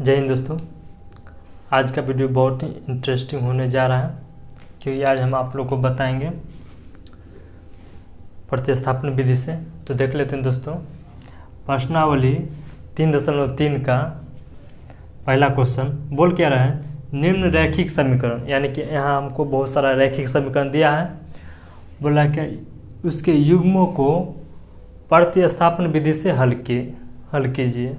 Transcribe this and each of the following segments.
जय हिंद दोस्तों। आज का वीडियो बहुत ही इंटरेस्टिंग होने जा रहा है क्योंकि आज हम आप लोग को बताएंगे प्रतिस्थापन विधि से। तो देख लेते हैं दोस्तों, प्रश्नावली 3.3 का पहला क्वेश्चन बोल क्या रहा है, निम्न रैखिक समीकरण, यानी कि यहाँ हमको बहुत सारा रैखिक समीकरण दिया है। बोला क्या, उसके युग्मों को प्रतिस्थापन विधि से हल कीजिए।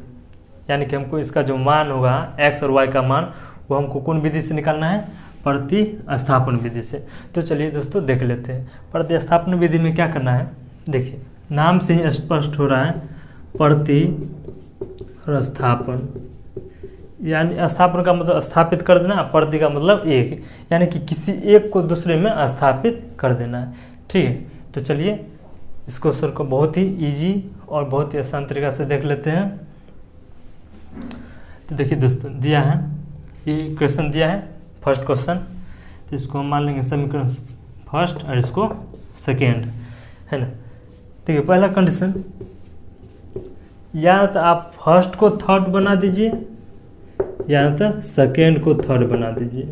यानी कि हमको इसका जो मान होगा x और y का मान वो हमको कौन विधि से निकालना है, प्रतिस्थापन विधि से। तो चलिए दोस्तों देख लेते हैं प्रतिस्थापन विधि में क्या करना है। देखिए नाम से ही स्पष्ट हो रहा है, प्रतिस्थापन यानी स्थापन का मतलब स्थापित कर देना, प्रति का मतलब एक, यानी कि किसी एक को दूसरे में स्थापित कर देना है। ठीक है, तो चलिए इस क्वेश्चन को बहुत ही इजी और बहुत ही आसान तरीका से देख लेते हैं। तो देखिए दोस्तों, दिया है ये क्वेश्चन दिया है फर्स्ट क्वेश्चन, तो इसको हम मान लेंगे समीकरण फर्स्ट और इसको सेकेंड, है ना। देखिए पहला कंडीशन, या तो आप फर्स्ट को थर्ड बना दीजिए या तो सेकेंड को थर्ड बना दीजिए।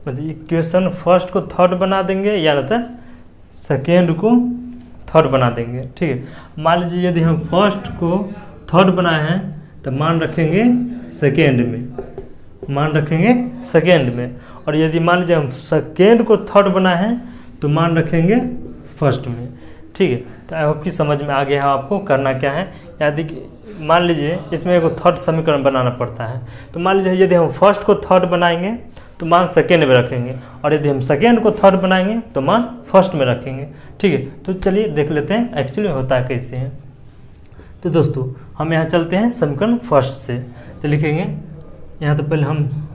मतलब इक्वेशन फर्स्ट को थर्ड बना देंगे या तो सेकेंड को थर्ड बना देंगे। ठीक है, मान लीजिए यदि हम फर्स्ट को थर्ड बनाए हैं तो मान रखेंगे सेकेंड में, और यदि मान लीजिए हम सेकेंड को थर्ड बनाए हैं तो मान रखेंगे फर्स्ट में। ठीक है, तो आई होप कि समझ में आ गया है आपको करना क्या है। यदि मान लीजिए इसमें एक थर्ड समीकरण बनाना पड़ता है, तो मान लीजिए यदि हम फर्स्ट को थर्ड बनाएंगे तो मान सेकेंड में रखेंगे, और यदि हम सेकेंड को थर्ड बनाएंगे तो मान फर्स्ट में रखेंगे। ठीक है, तो चलिए देख लेते हैं एक्चुअली होता है कैसे है। तो दोस्तों हम यहाँ चलते हैं समीकरण फर्स्ट से, तो लिखेंगे यहाँ तो पहले हम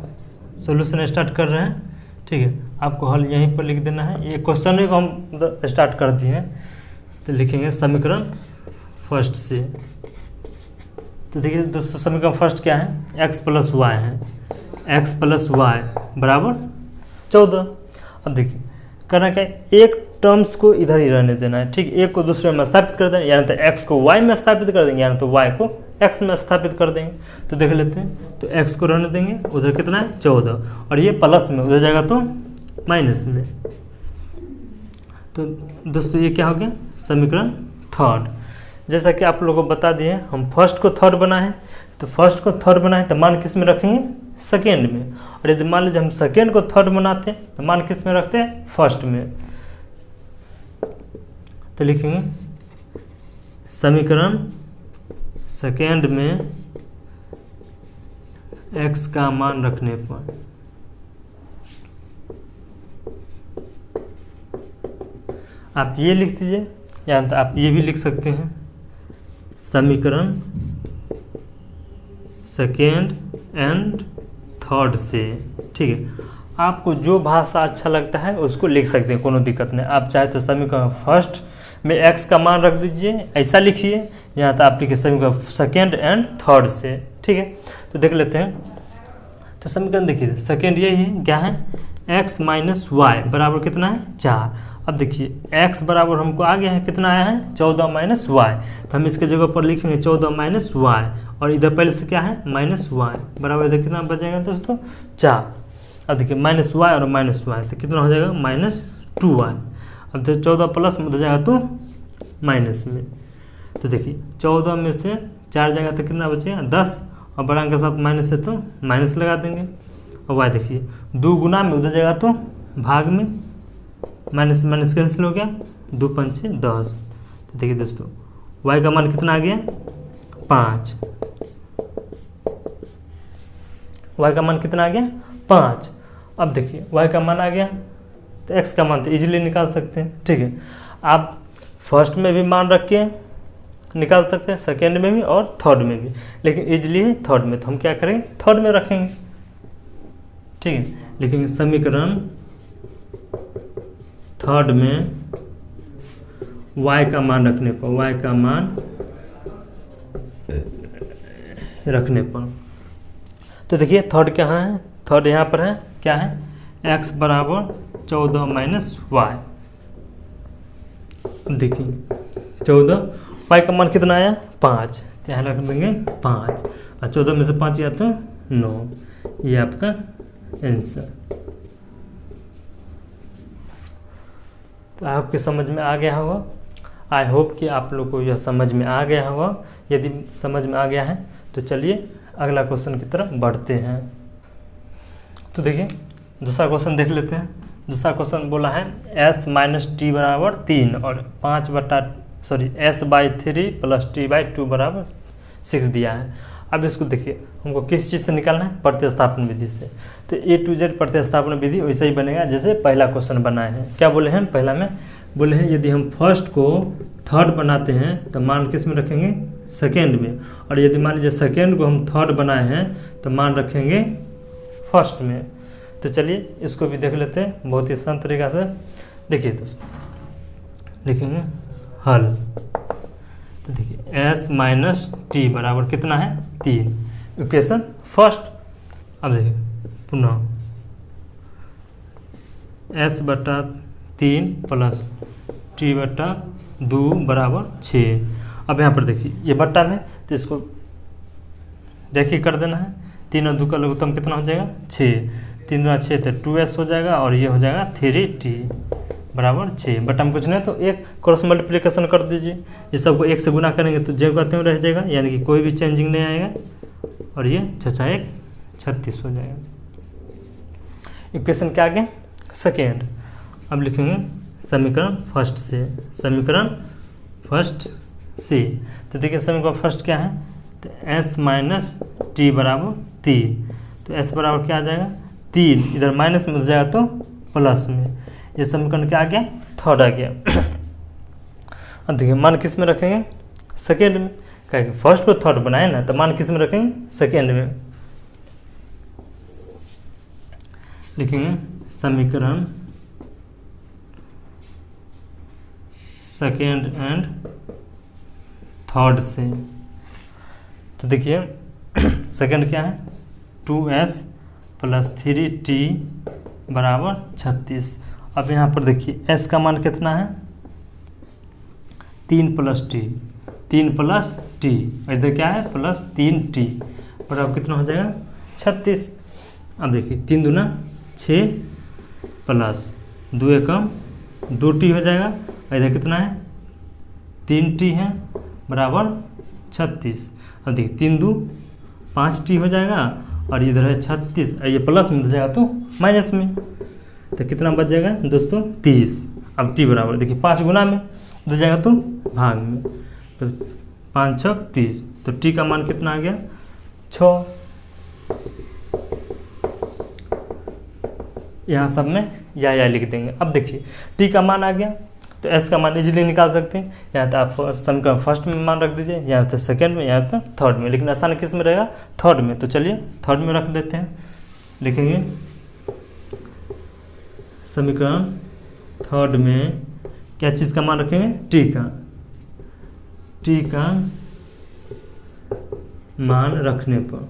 सॉल्यूशन स्टार्ट कर रहे हैं। ठीक है, आपको हल यहीं पर लिख देना है, ये क्वेश्चन को हम स्टार्ट कर दिए हैं। तो लिखेंगे समीकरण फर्स्ट से। तो देखिए दोस्तों समीकरण फर्स्ट क्या है, x प्लस वाई है, x प्लस वाई बराबर 14। अब देखिए करना क्या है, एक टर्म्स को इधर ही रहने देना है। ठीक, एक को दूसरे में स्थापित कर देना, यानी तो x को y में स्थापित कर देंगे यानी तो y को x में स्थापित कर देंगे। तो देख लेते हैं, तो x को रहने देंगे, उधर कितना है 14, और ये प्लस में उधर जाएगा तो माइनस में। तो दोस्तों ये क्या हो गया, समीकरण थर्ड। जैसा कि आप लोगों को बता दिए हम फर्स्ट को थर्ड बनाए, तो फर्स्ट को थर्ड बनाए तो मान किस में रखेंगे, सेकेंड में, और यदि मान लीजिए हम सेकेंड को थर्ड बनाते हैं तो मान किस में रखते हैं, फर्स्ट में। तो लिखेंगे समीकरण सेकेंड में x का मान रखने पर आप ये लिख दीजिए, या तो आप ये भी लिख सकते हैं, समीकरण सेकेंड एंड थर्ड से। ठीक है, आपको जो भाषा अच्छा लगता है उसको लिख सकते हैं, कोनो दिक्कत नहीं। आप चाहे तो समीकरण फर्स्ट में x का मान रख दीजिए, ऐसा लिखिए, यहाँ तो आप लिखिए समीकरण सेकेंड एंड थर्ड से। ठीक है, तो देख लेते हैं। तो समीकरण देखिए सेकेंड यही है, क्या है, x माइनस वाई बराबर कितना है, 4। अब देखिए x बराबर हमको आ गया है, कितना आया है, 14 माइनस वाई। तो हम इसके जगह पर लिखेंगे 14 माइनस वाई, और इधर पहले से क्या है, माइनस वाई बराबर इधर कितना बचेगा दोस्तों, 4। अब देखिए माइनस वाई और माइनस वाई तो कितना हो जाएगा, माइनस 2y। अब तो 14 प्लस में हो जाएगा तो माइनस में। तो देखिए 14 में से 4 जाएगा तो कितना बचेगा, 10, और बड़ा के साथ माइनस है तो माइनस लगा देंगे। और y देखिए 2 गुना में उधर जाएगा तो भाग में, माइनस माइनस कैंसिल हो गया, 2 पंचे 10। तो देखिए दोस्तों y का मान कितना आ गया, 5। y का मान कितना आ गया, 5। अब देखिए y का मान आ गया, तो x का मान तो इजीली निकाल सकते हैं। ठीक है, आप फर्स्ट में भी मान रख के निकाल सकते हैं, सेकेंड में भी और थर्ड में भी, लेकिन इजीली है थर्ड में, तो हम क्या करेंगे, थर्ड में रखेंगे। ठीक है, लिखेंगे समीकरण थर्ड में y का मान रखने पर, y का मान रखने पर। तो देखिए थर्ड कहाँ है, थर्ड यहाँ पर है, क्या है, x बराबर 14 माइनस वाई। देखिए 14, y का मान कितना आया, 5, तो यहाँ रख देंगे 5 और 14 में से 5 गया तो 9। ये आपका आंसर। तो आपके समझ में आ गया होगा। आई होप कि आप लोग को यह समझ में आ गया होगा। यदि समझ में आ गया है तो चलिए अगला क्वेश्चन की तरफ बढ़ते हैं। तो देखिए दूसरा क्वेश्चन देख लेते हैं। दूसरा क्वेश्चन बोला है s माइनस टी बराबर 3 और s/3 प्लस t/2 बराबर 6 दिया है। अब इसको देखिए हमको किस चीज़ से निकालना है, प्रतिस्थापन विधि से। तो A to Z प्रतिस्थापन विधि वैसे ही बनेगा जैसे पहला क्वेश्चन बनाए हैं। क्या बोले हैं, पहला में बोले हैं यदि हम फर्स्ट को थर्ड बनाते हैं तो मान किस में रखेंगे, सेकेंड में। और यदि मान लीजिए सेकेंड को हम थर्ड बनाए हैं तो मान रखेंगे फर्स्ट में। तो चलिए इसको भी देख लेते हैं बहुत ही आसान तरीका से। देखिए दोस्तों लिखेंगे हल। तो देखिए s माइनस टी बराबर कितना है 3, इक्वेशन फर्स्ट। अब देखिए पुनः s/3 प्लस t/2 बराबर 6। अब यहाँ पर देखिए ये बट्टा में तो इसको देखिए कर देना है। 3 और 2 का लघुत्तम कितना हो जाएगा 6, 3 दूना 6 तो 2s हो जाएगा और ये हो जाएगा 3t बराबर 6। बट्टा में कुछ नहीं तो एक क्रॉस मल्टीप्लिकेशन कर दीजिए। ये सबको 1 से गुना करेंगे तो जो कहते हुए रह जाएगा, यानी कि कोई भी चेंजिंग नहीं आएगा। और ये 6×1 36 हो जाएगा। इक्वेशन क्या आ गया सेकेंड। अब लिखेंगे समीकरण फर्स्ट से, समीकरण फर्स्ट से। तो देखिए समीकरण फर्स्ट क्या है, तो s माइनस टी बराबर 3। तो s बराबर क्या आ जाएगा 3, इधर माइनस में हो जाएगा तो प्लस में। ये समीकरण क्या आ गया थर्ड आ गया। अब देखिए मान किस में रखेंगे, सेकेंड में। क्या कि फर्स्ट को थर्ड बनाए ना, तो मान किस में रखेंगे, सेकेंड में। लिखेंगे समीकरण सेकेंड एंड थर्ड से। तो देखिए सेकेंड क्या है 2s प्लस 3t बराबर 36। अब यहाँ पर देखिए s का मान कितना है 3 प्लस टी, 3 प्लस टी, इधर क्या है प्लस 3t बराबर कितना हो जाएगा 36। अब देखिए 3 दूना 6 प्लस 2 एकम 2t हो जाएगा। इधर कितना है 3t है बराबर 36। अब देखिए 3 2 5t हो जाएगा और इधर है 36, ये प्लस में हो जाएगा तो माइनस में। तो कितना बच जाएगा दोस्तों 30। अब t बराबर देखिए 5 गुना में हो जाएगा तो भाग में, तो 5 6 30। तो t का मान कितना आ गया 6। यहाँ सब में या लिख देंगे। अब देखिए t का मान आ गया तो s का मान इजीली निकाल सकते हैं। यहाँ तो आप समीकरण फर्स्ट में मान रख दीजिए, यहाँ तो सेकेंड में, यहाँ तो थर्ड में। लेकिन आसान किस में रहेगा थर्ड में। तो चलिए थर्ड में रख देते हैं। लिखेंगे समीकरण थर्ड में क्या चीज़ का मान रखेंगे t का मान रखने पर।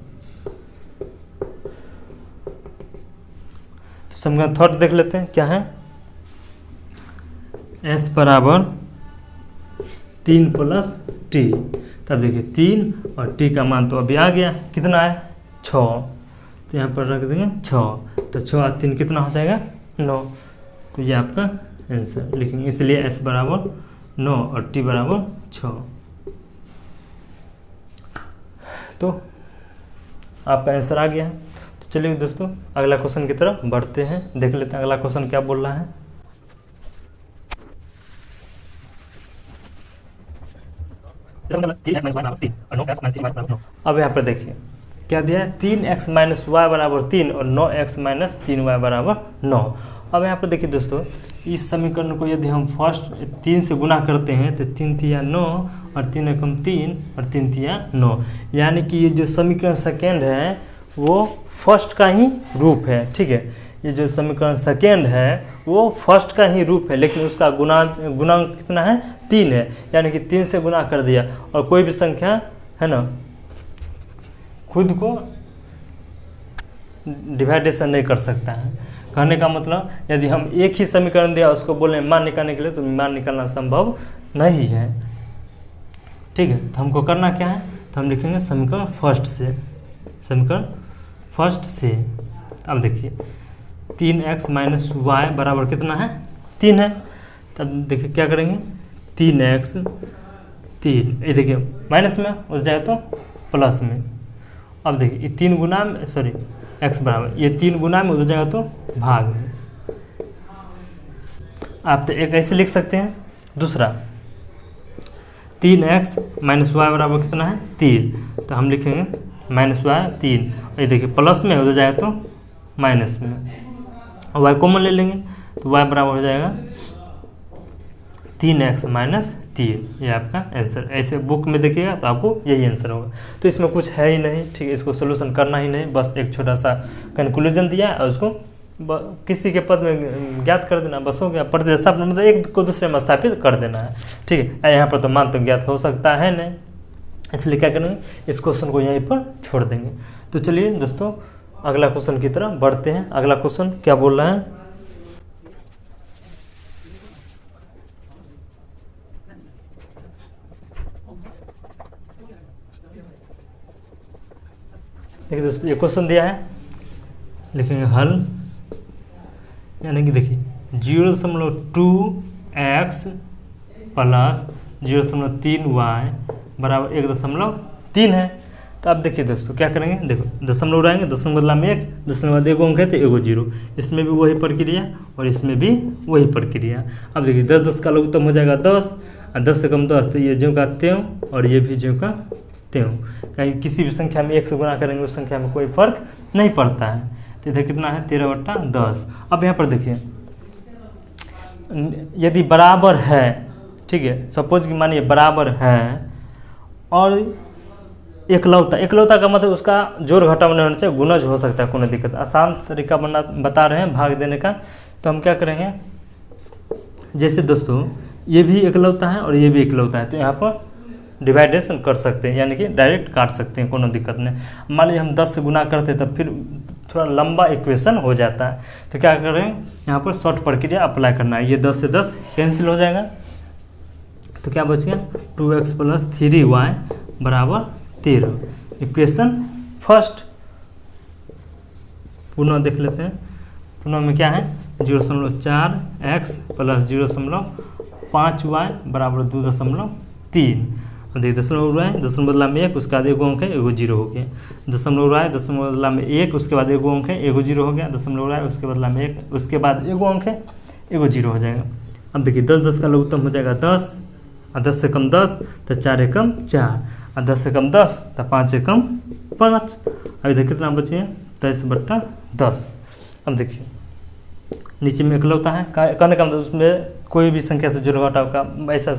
तो समीकरण थर्ड देख लेते हैं क्या है, s बराबर 3 प्लस t। तब देखिए 3 और t का मान तो अभी आ गया, कितना है 6। तो यहाँ पर रख देंगे 6। तो 6 और 3 कितना हो जाएगा 9। तो ये आपका आंसर लिखेंगे। इसलिए s बराबर 9 और t बराबर 6। तो आपका आंसर आ गया। तो चलिए दोस्तों अगला क्वेश्चन की तरफ बढ़ते हैं, देख लेते हैं अगला क्वेश्चन क्या बोल रहा है। अब यहाँ पर देखिए क्या दिया है 3x माइनस वाई बराबर 3 और 9x माइनस 3y बराबर 9। अब यहाँ पर देखिए दोस्तों इस समीकरण को यदि हम फर्स्ट 3 से गुना करते हैं तो 3 तिया 9 और 3 एकम 3 और 3 तिया 9, यानी कि ये जो समीकरण सेकेंड है वो फर्स्ट का ही रूप है। ठीक है, ये जो समीकरण सेकेंड है वो फर्स्ट का ही रूप है, लेकिन उसका गुणांक कितना है 3 है, यानी कि 3 से गुना कर दिया। और कोई भी संख्या है ना खुद को डिवाइडेशन नहीं कर सकता है। कहने का मतलब यदि हम एक ही समीकरण दिया उसको बोले मान निकालने के लिए, तो मान निकालना संभव नहीं है। ठीक है, तो हमको करना क्या है, तो हम लिखेंगे समीकरण फर्स्ट से, समीकरण फर्स्ट से। अब देखिए 3x माइनस वाई बराबर कितना है, 3 है। तब देखिए क्या करेंगे, 3x 3, ये देखिए माइनस में हो जाए तो प्लस में। अब देखिए ये 3 गुना में, सॉरी x बराबर, ये 3 गुना में हो जाएगा तो भाग में। आप तो एक ऐसे लिख सकते हैं। दूसरा 3x माइनस वाई बराबर कितना है, 3, तो हम लिखेंगे माइनस वाई 3, ये देखिए प्लस में हो जाएगा तो माइनस में, और वाई कॉमन ले लेंगे तो वाई बराबर हो जाएगा 3x माइनस 3। ये आपका आंसर। ऐसे बुक में देखिएगा तो आपको यही आंसर होगा। तो इसमें कुछ है ही नहीं, ठीक है, इसको सोल्यूशन करना ही नहीं, बस एक छोटा सा कंक्लूजन दिया और उसको किसी के पद में ज्ञात कर देना, बस हो गया। प्रतिस्थापन मतलब एक को दूसरे में स्थापित कर देना है, ठीक है। यहाँ पर तो मान तो ज्ञात हो सकता है नहीं, इसलिए क्या करेंगे, इस क्वेश्चन को यहीं पर छोड़ देंगे। तो चलिए दोस्तों अगला क्वेश्चन की तरफ बढ़ते हैं। अगला क्वेश्चन क्या बोल रहा है, देखिए दोस्तों ये क्वेश्चन दिया है, लिखेंगे हल, यानी कि देखिए 0.2x प्लस 0.3y बराबर 1.3 है। तो अब देखिए दोस्तों क्या करेंगे, देखो दशमलव उड़ाएंगे, दशमलव बदला में 1, दशमलव बाद 1 अंक है तो 1 0, इसमें भी वही प्रक्रिया और इसमें भी वही प्रक्रिया। अब देखिए 10 का लघुत्तम हो जाएगा 10, और 10 से कम 10, तो ये ज्यों का त्यों और ये भी ज्यों का त्यों। कहीं किसी भी संख्या में 1 से गुणा करेंगे उस संख्या में कोई फर्क नहीं पड़ता है। तो इधर कितना है 13/10। अब यहाँ पर देखिए यदि बराबर है, ठीक है, सपोज कि मानिए बराबर है और एकलौता का मतलब उसका जोड़ घटाव नहीं होना चाहिए, गुणज हो सकता है, कोई दिक्कत। आसान तरीका बता रहे हैं भाग देने का। तो हम क्या करेंगे, जैसे दोस्तों ये भी एकलौता है और ये भी एकलौता है, तो यहाँ पर डिवाइडेशन कर सकते हैं, यानी कि डायरेक्ट काट सकते हैं, कोई दिक्कत नहीं। मान लीजिए हम 10 से गुना करते तब फिर थोड़ा लंबा इक्वेशन हो जाता है। तो क्या करें, यहाँ पर शॉर्ट प्रक्रिया अप्लाई करना है। ये 10 से 10 कैंसिल हो जाएगा, तो क्या बच गया 2x प्लस 3y बराबर 13। इक्वेशन फर्स्ट पुनः देख लेते हैं। पुनः में क्या है 0.4x प्लस 0.5y बराबर 2.3। देखिए दशमलव उड़ाए, दशमलव बदला में 1, उसके बाद 1 अंक है 1 0 हो गया। दशमलव उड़ाए, दशमलव बदला में 1, उसके बाद 1 अंक है 1 0 हो गया। दशमलव उड़ाए, उसके बदला में 1, उसके बाद 1 अंक है 1 0 हो जाएगा। अब देखिए 10 का लघुत्तम हो जाएगा 10, और 10 से कम 10 तो 4 एकम 4, और 10 से कम 10 तो 5 एकम 5। अब इधर कितना बचे 23/10। अब देखिए नीचे में एकलौता है, कहने का मतलब उसमें कोई भी संख्या से जोड़ घटाव का ऐसा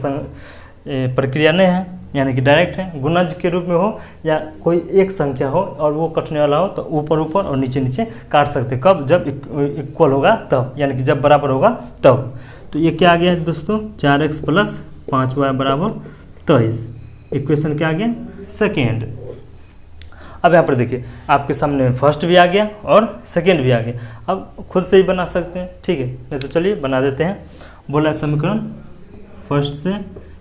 प्रक्रिया नहीं है, यानी कि डायरेक्ट है। गुणज के रूप में हो या कोई एक संख्या हो और वो कटने वाला हो तो ऊपर ऊपर और नीचे नीचे काट सकते, कब, जब इक्वल होगा तब, यानी कि जब बराबर होगा तब। तो ये क्या आ गया दोस्तों 4x प्लस 5y बराबर 23। इक्वेशन क्या आ गया सेकेंड। अब यहाँ पर देखिए आपके सामने फर्स्ट भी आ गया और सेकेंड भी आ गया। अब खुद से ही बना सकते हैं, ठीक है, नहीं तो चलिए बना देते हैं। बोला समीकरण फर्स्ट से,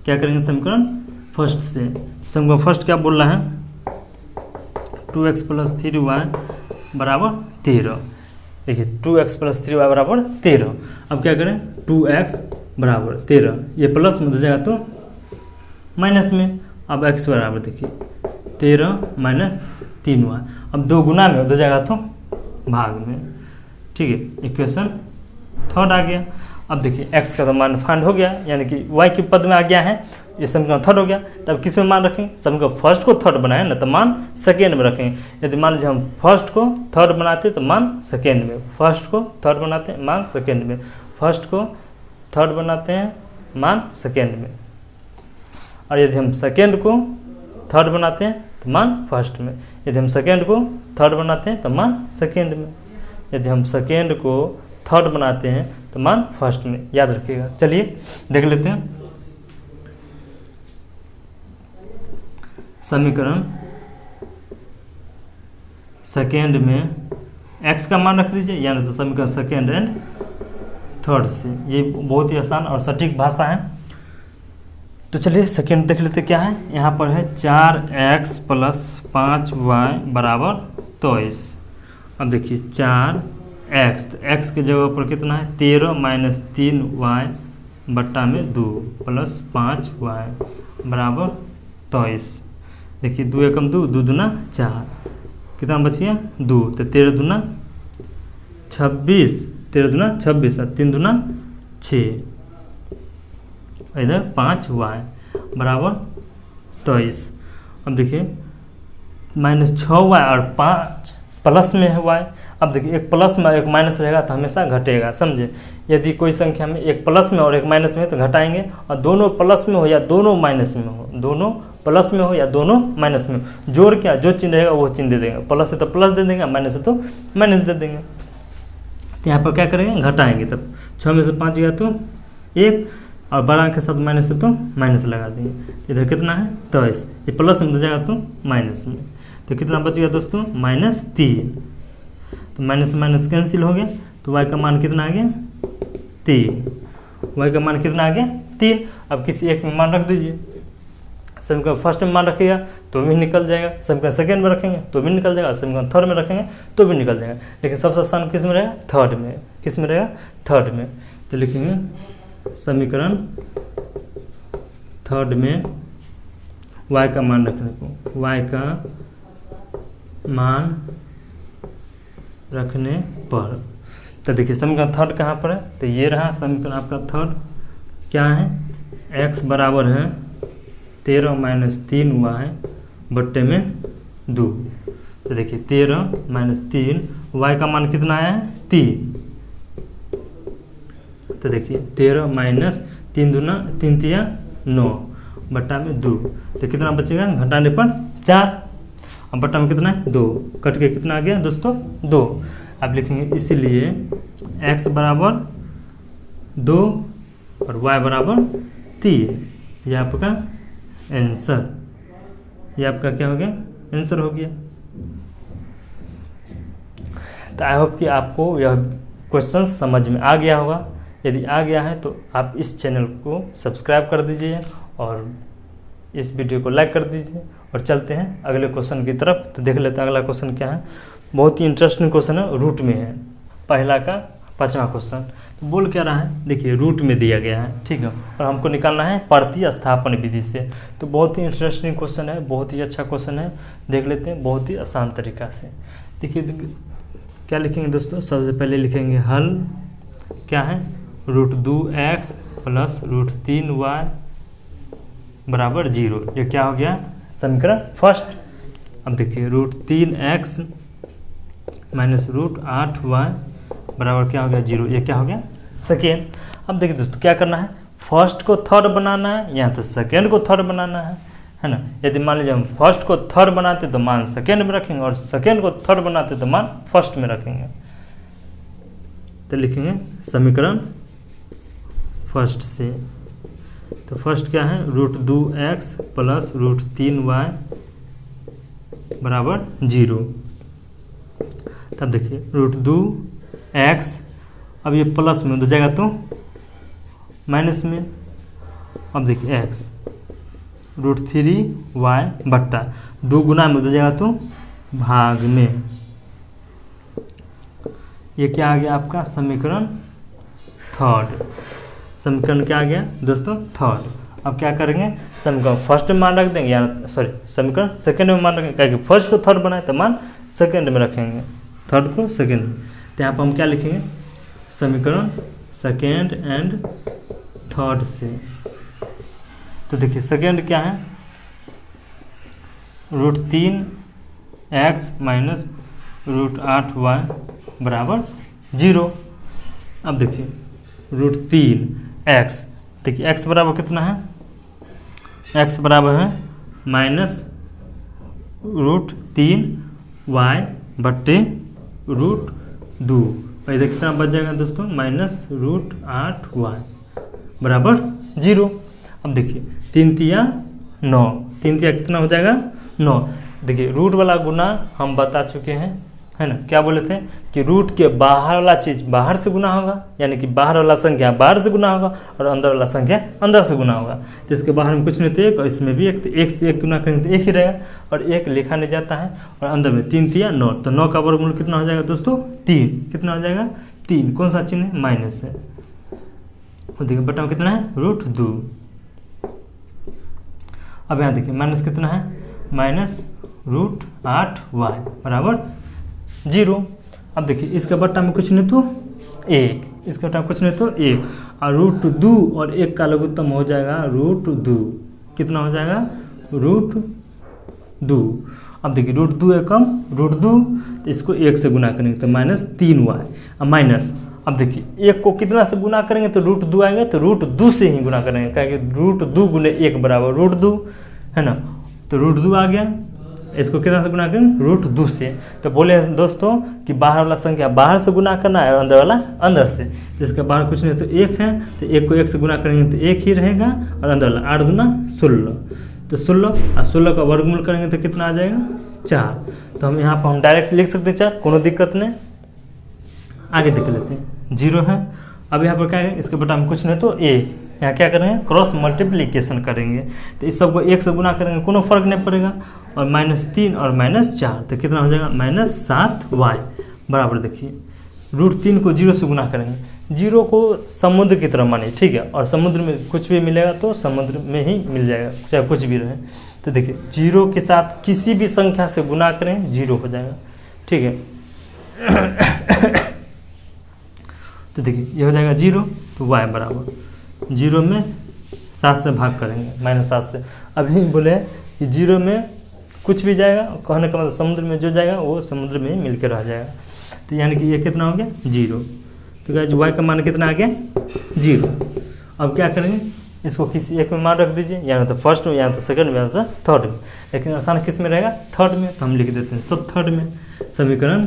क्या करेंगे समीकरण फर्स्ट से। समीकरण फर्स्ट क्या बोल रहा है 2x प्लस 3y बराबर 13। देखिए 2x प्लस 3y बराबर 13। अब क्या करें 2x बराबर 13, ये प्लस में हो जाएगा तो माइनस में। अब x बराबर देखिए 13 माइनस 3y, अब 2 गुना में हो जाएगा तो भाग में, ठीक है। इक्वेशन थर्ड आ गया। अब देखिए x का तो मान फाइंड हो गया, यानी कि y के पद में आ गया है, ये समीकरण थर्ड हो गया। तब किस में मान रखें, समीकरण फर्स्ट को थर्ड बनाए ना तो मान सेकेंड में रखें। यदि मान लीजिए हम फर्स्ट को थर्ड बनाते तो मान सेकेंड में, फर्स्ट को थर्ड बनाते हैं मान सेकेंड में, फर्स्ट को थर्ड बनाते हैं मान सेकेंड में, और यदि हम सेकेंड को थर्ड बनाते हैं तो मान फर्स्ट में, यदि हम सेकेंड को थर्ड बनाते हैं तो मान सेकेंड में, यदि हम सेकेंड को थर्ड बनाते हैं तो मान फर्स्ट में, याद रखिएगा। चलिए देख लेते हैं समीकरण सेकेंड में x का मान रख दीजिए, यानी तो समीकरण सेकेंड एंड थर्ड से। ये बहुत ही आसान और सटीक भाषा है। तो चलिए सेकेंड देख लेते क्या है। यहाँ पर है 4x + 5y बराबर 23। अब देखिए 4x, तो x की जगह पर कितना है 13 - 3y बट्टा में 2 + 5y बराबर 23। देखिए 2 एकम 2, 2 दूना 4, कितना बच गया 2, तो 13 दूना 26, 13 दूना 26 और 3 दूना 6, इधर 5y बराबर 23। अब देखिए -6y और 5 प्लस में है y। अब देखिए एक प्लस में एक माइनस रहेगा तो हमेशा घटेगा, समझे। यदि कोई संख्या में एक प्लस में और एक माइनस में है तो घटाएंगे, और दोनों प्लस में हो या दोनों माइनस में हो, दोनों प्लस में हो या दोनों माइनस में हो, जोड़ क्या जो चिन्ह रहेगा वो चिन्ह दे देंगे। प्लस है तो प्लस दे देंगे, माइनस है तो माइनस दे देंगे। तो यहाँ पर क्या करेंगे घटाएंगे, तब 6 में से 5 गया तो 1, और बड़ा के साथ माइनस है तो माइनस लगा देंगे। इधर कितना है 23, ये प्लस में तो जाएगा तो माइनस में, तो कितना बच गया दोस्तों -3। तो माइनस माइनस कैंसिल हो गया, तो y का मान कितना आ गया 3। y का मान कितना आ गया 3। अब किसी एक में मान रख दीजिए। समीकरण फर्स्ट में मान रखिएगा तो भी निकल जाएगा, समीकरण सेकेंड में रखेंगे तो भी निकल जाएगा, समीकरण थर्ड में रखेंगे तो भी निकल जाएगा। लेकिन सबसे आसान किस में रहेगा थर्ड में, किस में रहेगा थर्ड में। तो लिखेंगे समीकरण थर्ड में y का मान रखने को, y का मान रखने पर। तो देखिए समीकरण थर्ड कहाँ पर है, तो ये रहा समीकरण आपका थर्ड। क्या है x बराबर है 13 - 3y बट्टे में 2। तो देखिए 13 - 3, y का मान कितना आया है 3। तो देखिए 13 - 3 दूना 3 तिया 9 बट्टा में 2, तो कितना बचेगा घटाने पर 4, अब बट्टा में कितना है 2, कट के कितना आ गया दोस्तों 2। अब लिखेंगे इसीलिए x बराबर 2 और y बराबर 3, ये आपका आंसर, ये आपका क्या हो गया आंसर हो गया। तो आई होप कि आपको यह क्वेश्चन समझ में आ गया होगा। यदि आ गया है तो आप इस चैनल को सब्सक्राइब कर दीजिए और इस वीडियो को लाइक कर दीजिए, और चलते हैं अगले क्वेश्चन की तरफ। तो देख लेते हैं अगला क्वेश्चन क्या है। बहुत ही इंटरेस्टिंग क्वेश्चन है, रूट में है, पहला का 5वां क्वेश्चन। तो बोल क्या रहा है, देखिए रूट में दिया गया है, ठीक है, और हमको निकालना है प्रतिस्थापन विधि से। तो बहुत ही इंटरेस्टिंग क्वेश्चन है, बहुत ही अच्छा क्वेश्चन है, देख लेते हैं बहुत ही आसान तरीका से। देखिए क्या लिखेंगे दोस्तों, सबसे पहले लिखेंगे हल क्या है √2x + √3y बराबर 0। ये क्या हो गया समीकरण फर्स्ट। अब देखिए √3x - √8y बराबर क्या हो गया 0, ये क्या हो गया सेकेंड। अब देखिए दोस्तों क्या करना है, फर्स्ट को थर्ड बनाना है या तो सेकेंड को थर्ड बनाना है ना। यदि मान लीजिए हम फर्स्ट को थर्ड बनाते तो मान सेकेंड में रखेंगे, और सेकेंड को थर्ड बनाते तो मान फर्स्ट में रखेंगे। तो लिखेंगे समीकरण फर्स्ट से। तो फर्स्ट क्या है √2x + √3y बराबर 0। तब देखिए √2x, अब ये प्लस में हो जाएगा तो माइनस में। अब देखिए x √3y बट्टा 2 गुना में हो जाएगा तो भाग में। ये क्या आ गया आपका समीकरण थर्ड। समीकरण क्या आ गया दोस्तों थर्ड। अब क्या करेंगे समीकरण फर्स्ट में मान रख देंगे, या सॉरी समीकरण सेकेंड में मान रखेंगे, क्योंकि फर्स्ट को थर्ड बनाए तो मान सेकेंड में रखेंगे, थर्ड को सेकेंड में। तो यहाँ पर हम क्या लिखेंगे समीकरण सेकेंड एंड थर्ड से। तो देखिए सेकेंड क्या है √3x - √8y बराबर 0। अब देखिए √3x, देखिए x बराबर कितना है, x बराबर है -√3y बट्टे √2, और इधर कितना बच जाएगा दोस्तों -√8y बराबर 0। अब देखिए 3 तिया 9, 3 तिया कितना हो जाएगा 9। देखिए रूट वाला गुना हम बता चुके हैं है ना, क्या बोले थे कि रूट के बाहर वाला चीज़ बाहर से गुना होगा, यानी कि बाहर वाला संख्या बाहर से गुना होगा और अंदर वाला संख्या अंदर से गुना होगा। तो इसके बाहर में कुछ नहीं तो एक, और इसमें भी एक, तो एक से एक गुना करेंगे तो एक ही रहेगा, और एक लिखा नहीं जाता है, और अंदर में 3 तिया 9, तो 9 का वर्गमूल कितना हो जाएगा दोस्तों 3, कितना हो जाएगा 3, कौन सा चिन्ह है माइनस है, और देखिए बटा में कितना है √2। अब यहाँ देखिए माइनस कितना है -√8y बराबर 0। अब देखिए इसका बट्टा में कुछ नहीं तो 1, इसका बट्टा में कुछ नहीं तो 1, और √2 और 1 का लघुत्तम हो जाएगा √2, कितना हो जाएगा √2। अब देखिए √2 एकम √2, तो इसको 1 से गुना करेंगे तो -3y, अब माइनस, अब देखिए 1 को कितना से गुना करेंगे तो √2 आएंगे, तो √2 से ही गुना करेंगे, कहेंगे √2 गुने 1 बराबर √2, है ना, तो √2 आ गया, इसको कितना से गुना करेंगे √2 से। तो बोले हैं दोस्तों कि बाहर वाला संख्या बाहर से गुना करना है और अंदर वाला अंदर से, इसके बाहर कुछ नहीं तो 1 है, तो 1 को 1 से गुना करेंगे तो 1 ही रहेगा, और अंदर वाला 8 दूना 16, तो 16, और 16 का वर्गमूल करेंगे तो कितना आ जाएगा 4। तो हम यहाँ पर हम डायरेक्ट लिख सकते हैं 4, कोनो दिक्कत नहीं। आगे देख लेते हैं 0 है। अब यहाँ पर क्या है, इसके बटा में कुछ नहीं तो 1, यहाँ क्या करेंगे क्रॉस मल्टीप्लिकेशन करेंगे, तो इस सबको 1 से गुना करेंगे कोनो फर्क नहीं पड़ेगा, और -3 और -4, तो कितना हो जाएगा -7y बराबर, देखिए √3 को 0 से गुना करेंगे, 0 को समुद्र की तरह मानिए, ठीक है, और समुद्र में कुछ भी मिलेगा तो समुद्र में ही मिल जाएगा, चाहे कुछ भी रहे। तो देखिए 0 के साथ किसी भी संख्या से गुना करें 0 हो जाएगा, ठीक है। तो देखिए ये हो जाएगा 0, तो y बराबर 0 में 7 से भाग करेंगे, -7 से। अभी बोले कि 0 में कुछ भी जाएगा, कहने का मतलब समुद्र में जो जाएगा वो समुद्र में ही मिल के रह जाएगा, तो यानी कि ये कितना हो गया 0। तो गाइस y का मान कितना आ गया 0। अब क्या करेंगे, इसको किसी एक में मान रख दीजिए, या तो फर्स्ट में, या तो सेकंड में, या तो थर्ड में, लेकिन आसान किस में रहेगा थर्ड में, तो हम लिख देते हैं सब थर्ड में। समीकरण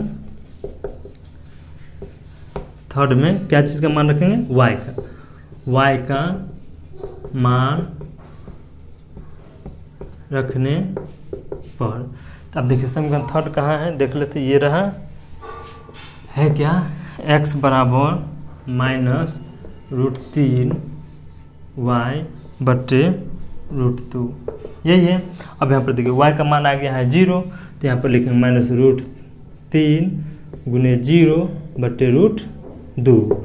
थर्ड में क्या चीज़ का मान रखेंगे y का मान रखने पर। तो अब देखिए समीकरण थर्ड कहाँ है, देख लेते, ये रहा है क्या, x बराबर -√3y बटे √2, यही है। अब यहाँ पर देखिए y का मान आ गया है 0, तो यहाँ पर लिखेंगे -√3 गुने 0 बटे √2।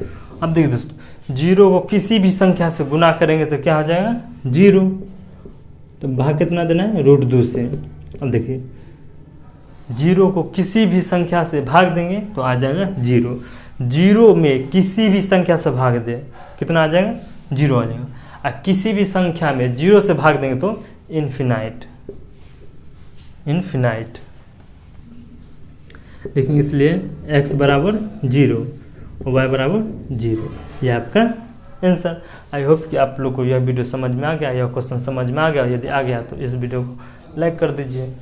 अब देखिए दोस्तों 0 को किसी भी संख्या से गुना करेंगे तो क्या हो जाएगा 0, तो भाग कितना देना है √2 से। अब देखिए 0 को किसी भी संख्या से भाग देंगे तो आ जाएगा 0, 0 में किसी भी संख्या से भाग दे कितना आ जाएगा 0 आ जाएगा, और किसी भी संख्या में 0 से भाग देंगे तो इन्फिनाइट, लेकिन इसलिए x बराबर 0 और y बराबर 0, यह आपका आंसर। आई होप कि आप लोग को यह वीडियो समझ में आ गया, यह क्वेश्चन समझ में आ गया। यदि आ गया तो इस वीडियो को लाइक कर दीजिए।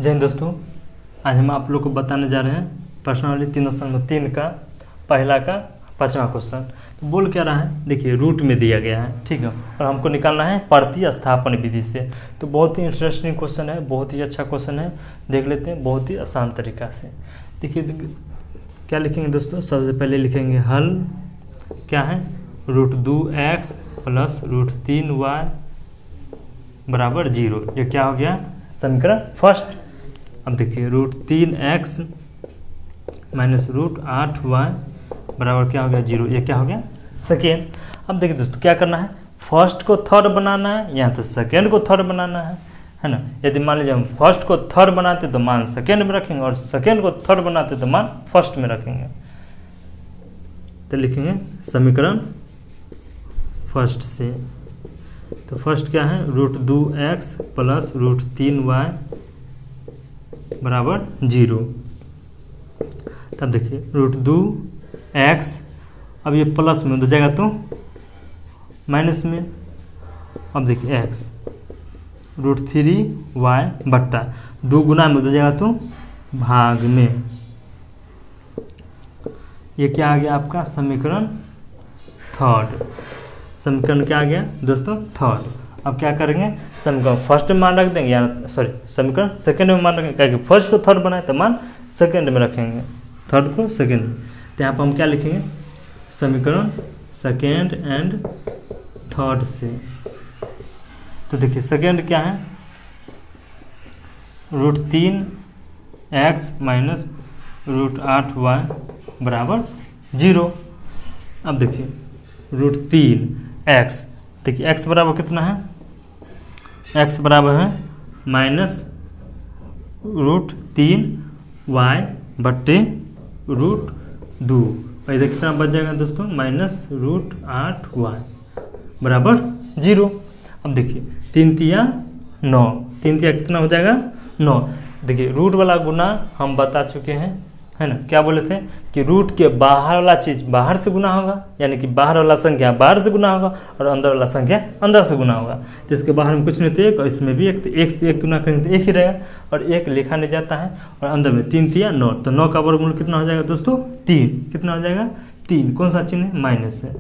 जय हिंद दोस्तों, आज हम आप लोग को बताने जा रहे हैं प्रश्नावली 3.3 का पहला का 5वां क्वेश्चन। तो बोल क्या रहा है, देखिए रूट में दिया गया है, ठीक है, और हमको निकालना है प्रतिस्थापन विधि से। तो बहुत ही इंटरेस्टिंग क्वेश्चन है, बहुत ही अच्छा क्वेश्चन है, देख लेते हैं बहुत ही आसान तरीका से। देखिए क्या लिखेंगे दोस्तों, सबसे पहले लिखेंगे हल क्या है, √2x + √3y बराबर 0। ये क्या हो गया समीकरण फर्स्ट। अब देखिए √3x - √8y बराबर क्या हो गया 0, ये क्या हो गया सेकेंड। अब देखिए दोस्तों क्या करना है, फर्स्ट को थर्ड बनाना है, यहाँ तो सेकेंड को थर्ड बनाना है ना। यदि मान लीजिए हम फर्स्ट को थर्ड बनाते तो मान सेकेंड में रखेंगे, और सेकेंड को थर्ड बनाते तो मान फर्स्ट में रखेंगे। तो लिखेंगे समीकरण फर्स्ट से। तो फर्स्ट क्या है, √2x + √3y बराबर 0। तब देखिए √2x, अब ये प्लस में हो जाएगा तो माइनस में। अब देखिए x √3y बट्टा 2 गुना में हो जाएगा तो भाग में। ये क्या आ गया आपका समीकरण थर्ड। समीकरण क्या आ गया दोस्तों थर्ड। अब क्या करेंगे, समीकरण फर्स्ट में मान रख देंगे, या सॉरी समीकरण सेकंड में मान रखेंगे, क्या फर्स्ट को थर्ड बनाए तो मान सेकंड में रखेंगे, थर्ड को सेकंड में। तो यहाँ पर हम क्या लिखेंगे, समीकरण सेकंड एंड थर्ड से। तो देखिए सेकंड क्या है, √3x माइनस √8y बराबर 0। अब देखिए √3x, देखिए x बराबर कितना है, x बराबर है -√3y बट्टे √2, और इधर कितना बच जाएगा दोस्तों, -√8y बराबर 0। अब देखिए 3 तिया 9, 3 तिया कितना हो जाएगा 9। देखिए रूट वाला गुना हम बता चुके हैं, है ना, क्या बोले थे कि रूट के बाहर वाला चीज़ बाहर से गुना होगा, यानी कि बाहर वाला संख्या बाहर से गुना होगा और अंदर वाला संख्या अंदर से गुना होगा। तो इसके बाहर में कुछ नहीं तो एक, और इसमें भी एक, तो एक से एक गुना करेंगे तो एक ही रहेगा, और एक लिखा नहीं जाता है, और अंदर में 3 तिया 9, तो 9 का वर्गमूल कितना हो जाएगा दोस्तों 3, कितना हो जाएगा 3, कौन सा चिन्ह है, माइनस है,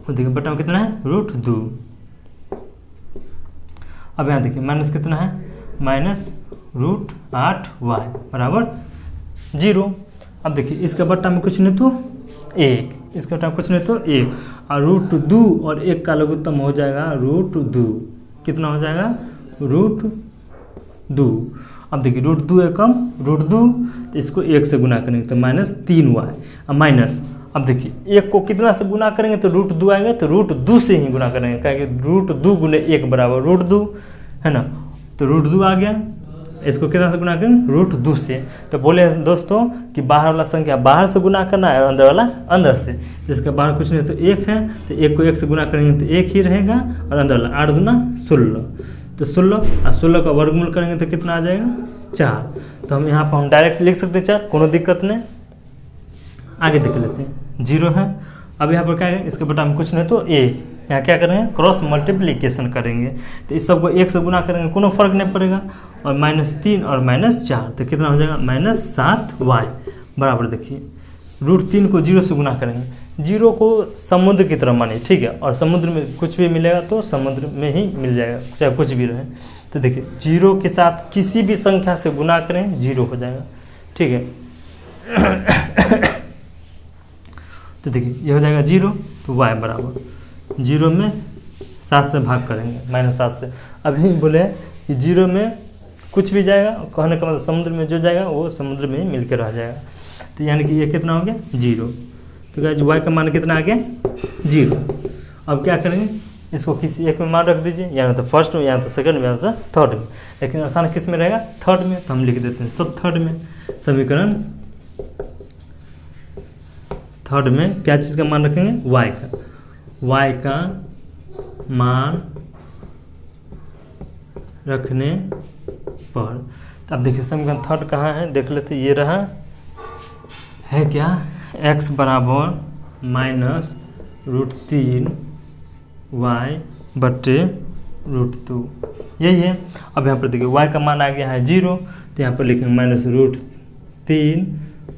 देखिए बटा में कितना है √2। अब यहाँ देखिए माइनस कितना है, -√8y बराबर 0। अब देखिए इसका बट्टा में कुछ नहीं तो 1, इसका बट्टा में कुछ नहीं तो 1, और √2 और 1 का लघुत्तम हो जाएगा √2, कितना हो जाएगा √2। अब देखिए √2 एकम √2, तो इसको 1 से गुना करेंगे तो -3y, अब माइनस, अब देखिए 1 को कितना से गुना करेंगे तो √2 आएंगे, तो √2 से ही गुना करेंगे, कहेंगे √2 गुने 1 बराबर √2, है ना, तो √2 आ गया, इसको कितना से गुना करेंगे √2 से। तो बोले दोस्तों कि बाहर वाला संख्या बाहर से गुना करना है और अंदर वाला अंदर से, इसके बाहर कुछ नहीं तो 1 है, तो 1 को 1 से गुना करेंगे तो 1 ही रहेगा, और अंदर वाला 8 दूना 16, तो 16, और 16 का वर्गमूल करेंगे तो कितना आ जाएगा 4। तो हम यहाँ पर हम डायरेक्ट लिख सकते हैं 4, कोनो दिक्कत नहीं। आगे देख लेते हैं, 0 है। अब यहाँ पर क्या है, इसके बटा में कुछ नहीं तो 1, यहाँ क्या करेंगे क्रॉस मल्टीप्लिकेशन करेंगे, तो इस सबको 1 से गुना करेंगे कोनो फर्क नहीं पड़ेगा, और -3 और -4, तो कितना हो जाएगा -7y बराबर, देखिए √3 को 0 से गुना करेंगे, 0 को समुद्र की तरह मानिए, ठीक है, और समुद्र में कुछ भी मिलेगा तो समुद्र में ही मिल जाएगा, चाहे कुछ भी रहे। तो देखिए 0 के साथ किसी भी संख्या से गुना करें 0 हो जाएगा, ठीक है। तो देखिए ये हो जाएगा 0, तो y बराबर 0 में 7 से भाग करेंगे, -7 से। अभी बोले कि 0 में कुछ भी जाएगा, कहने का मतलब समुद्र में जो जाएगा वो समुद्र में ही मिल के रह जाएगा, तो यानी कि ये कितना हो गया 0। तो गाइस y का मान कितना आ गया 0। अब क्या करेंगे, इसको किसी एक में मान रख दीजिए, या तो फर्स्ट में, या तो सेकंड में, या तो थर्ड में, लेकिन आसान किस में रहेगा थर्ड में, तो हम लिख देते हैं सब थर्ड में। समीकरण थर्ड में क्या चीज़ का मान रखेंगे, y का मान रखने पर। तो अब देखिए समीकरण थर्ड कहाँ है, देख लेते, ये रहा है क्या, x बराबर -√3y बट्टे √2, यही है। अब यहाँ पर देखिए y का मान आ गया है 0, तो यहाँ पर लिखेंगे -√3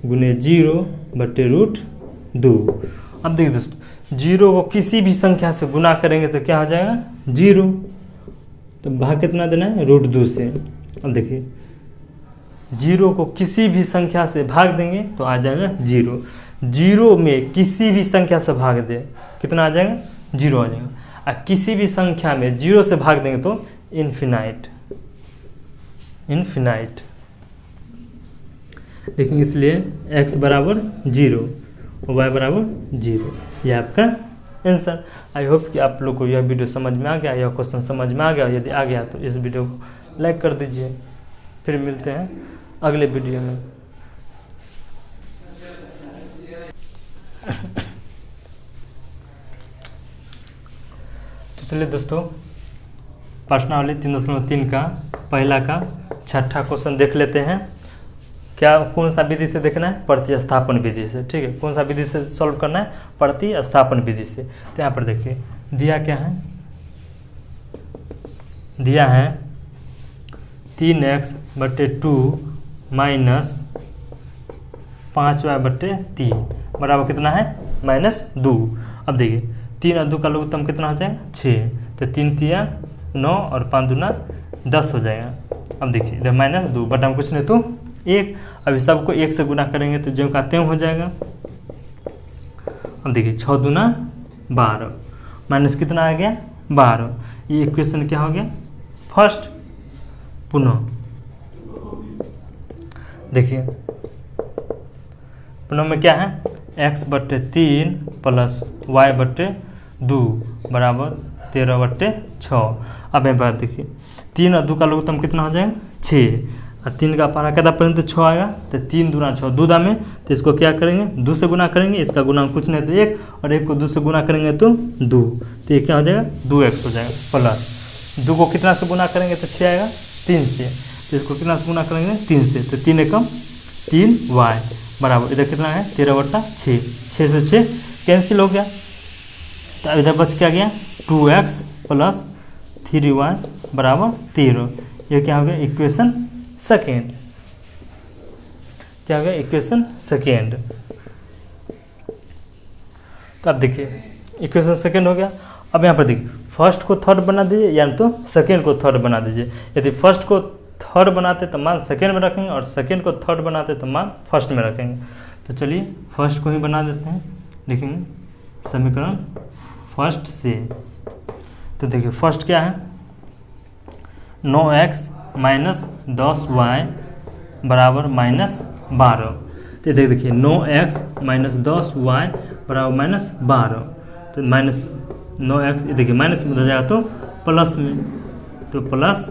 गुने 0 बट्टे √2। अब देखिए दोस्तों 0 को किसी भी संख्या से गुना करेंगे तो क्या हो जाएगा 0, तो भाग कितना देना है √2 से। अब देखिए 0 को किसी भी संख्या से भाग देंगे तो आ जाएगा 0, 0 में किसी भी संख्या से भाग दे कितना आ जाएगा 0 आ जाएगा, और किसी भी संख्या में 0 से भाग देंगे तो इन्फिनाइट, लेकिन इसलिए x बराबर 0 और y बराबर 0, ये आपका आंसर। आई होप कि आप लोग को यह वीडियो समझ में आ गया, यह क्वेश्चन समझ में आ गया। यदि आ गया तो इस वीडियो को लाइक कर दीजिए। फिर मिलते हैं अगले वीडियो में। तो चलिए दोस्तों, प्रश्नावली 3.3 का पहला का छठा क्वेश्चन देख लेते हैं। क्या कौन सा विधि से देखना है, प्रतिस्थापन विधि से, ठीक है। कौन सा विधि से सॉल्व करना है, प्रतिस्थापन विधि से। तो यहाँ पर देखिए दिया क्या है, दिया है 3x/2 माइनस 5y/3 बराबर कितना है -2। अब देखिए 3 और 2 का लघुत्तम कितना हो जाएगा 6, तो 3 तिया 9 और 5 दूना 10 हो जाएगा। अब देखिए इधर -2 बटा में कुछ नहीं तो 1। अभी सबको 1 से गुना करेंगे तो जो का त्यों हो जाएगा। अब देखिए 6 दूना 12 माइनस कितना आ गया 12। ये इक्वेशन क्या हो गया फर्स्ट। पुनः देखिए पुनः में क्या है x/3 प्लस y/2 बराबर 13/6। अब यहाँ पर देखिए 3 और 2 का लघुत्तम कितना हो जाएगा 6 और 3 का पारा कितना पर्यंत 6 आएगा। तो 3 दूना 6 2 दाम में, तो इसको क्या करेंगे 2 से गुना करेंगे। इसका गुना कुछ नहीं तो 1 और 1 को 2 से गुना करेंगे तो 2। तो ये क्या हो जाएगा 2x हो जाएगा प्लस 2 को कितना से गुना करेंगे तो 6 आएगा 3 से। तो इसको कितना से गुना करेंगे 3 से, तो 3 एकम 3y बराबर इधर कितना है 13/6। 6 से 6 कैंसिल हो गया। तो इधर बच क्या गया 2x प्लस 3y बराबर 13। ये क्या हो गया इक्वेशन सेकेंड। क्या हो गया इक्वेशन सेकेंड। तो अब देखिए इक्वेशन सेकेंड हो गया। अब यहाँ पर देखिए फर्स्ट को थर्ड बना दीजिए या तो सेकेंड को थर्ड बना दीजिए। यदि फर्स्ट को थर्ड बनाते तो मान सेकेंड में रखेंगे और सेकेंड को थर्ड बनाते तो मान फर्स्ट में रखेंगे। तो चलिए फर्स्ट को ही बना देते हैं। लिखेंगे समीकरण फर्स्ट से। तो देखिए फर्स्ट क्या है 9x माइनस 10y बराबर -12। तो देखिए 9x माइनस 10y बराबर -12। तो माइनस 9x देखिए माइनस में हो जाएगा तो प्लस में, तो प्लस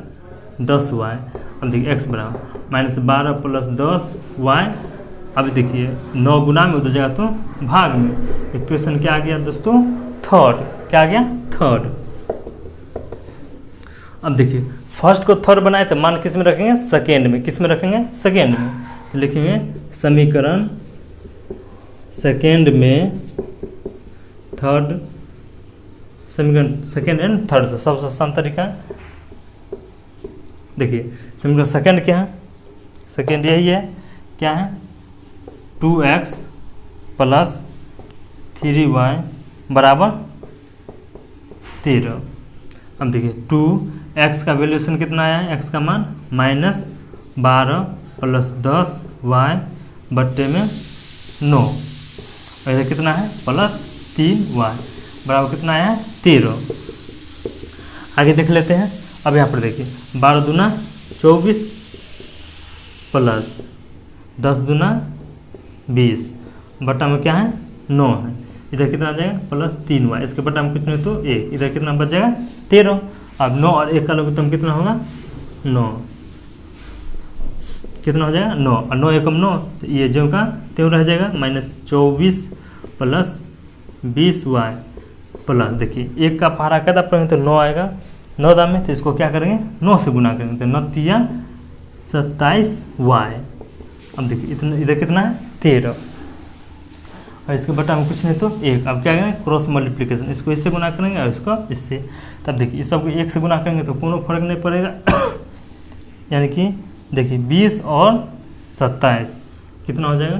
10y। अब देखिए x बराबर -12 प्लस 10y। अब देखिए 9 गुना में हो जाएगा तो भाग में। इक्वेशन क्या आ गया दोस्तों थर्ड। क्या आ गया थर्ड। अब देखिए फर्स्ट को थर्ड बनाए तो मान किस में रखेंगे सेकेंड में। किस में रखेंगे सेकेंड में। तो लिखेंगे समीकरण सेकेंड में थर्ड। समीकरण सेकेंड एंड थर्ड से सबसे आसान तरीका है। देखिए समीकरण सेकेंड क्या है सेकेंड यही है क्या है 2x प्लस 3y बराबर 13। अब देखिए 2x का वैल्यूएशन कितना आया है x का मान -12 प्लस 10y बट्टे में 9 और इधर कितना है प्लस 3y बराबर कितना आया है 13। आगे देख लेते हैं। अब यहाँ पर देखिए 12 दूना 24 प्लस 10 दूना 20 बटा में क्या है 9 है। इधर कितना आ जाएगा प्लस 3y। इसके बटा में कुछ नहीं तो 1। इधर कितना बच जाएगा 13। अब 9 और 1 का लघुत्तम कितना होगा 9। कितना हो जाएगा 9 और 9 एकम 9। तो ये जो का त्यों रह जाएगा -24 प्लस 20y प्लस देखिए 1 का पहाड़ा कितना पढ़ेंगे तो 9 आएगा 9 दाम में। तो इसको क्या करेंगे 9 से गुना करेंगे तो 9 तिया 27y। अब देखिए इतना इधर कितना है 13 और इसके बटा में कुछ नहीं तो 1। अब क्या करेंगे क्रॉस मल्टीप्लिकेशन। इसको इससे गुना करेंगे और इसको इससे। तब देखिए इस सबको 1 से गुना करेंगे तो कोनो फर्क नहीं पड़ेगा। यानी कि देखिए 20 और 27 कितना हो जाएगा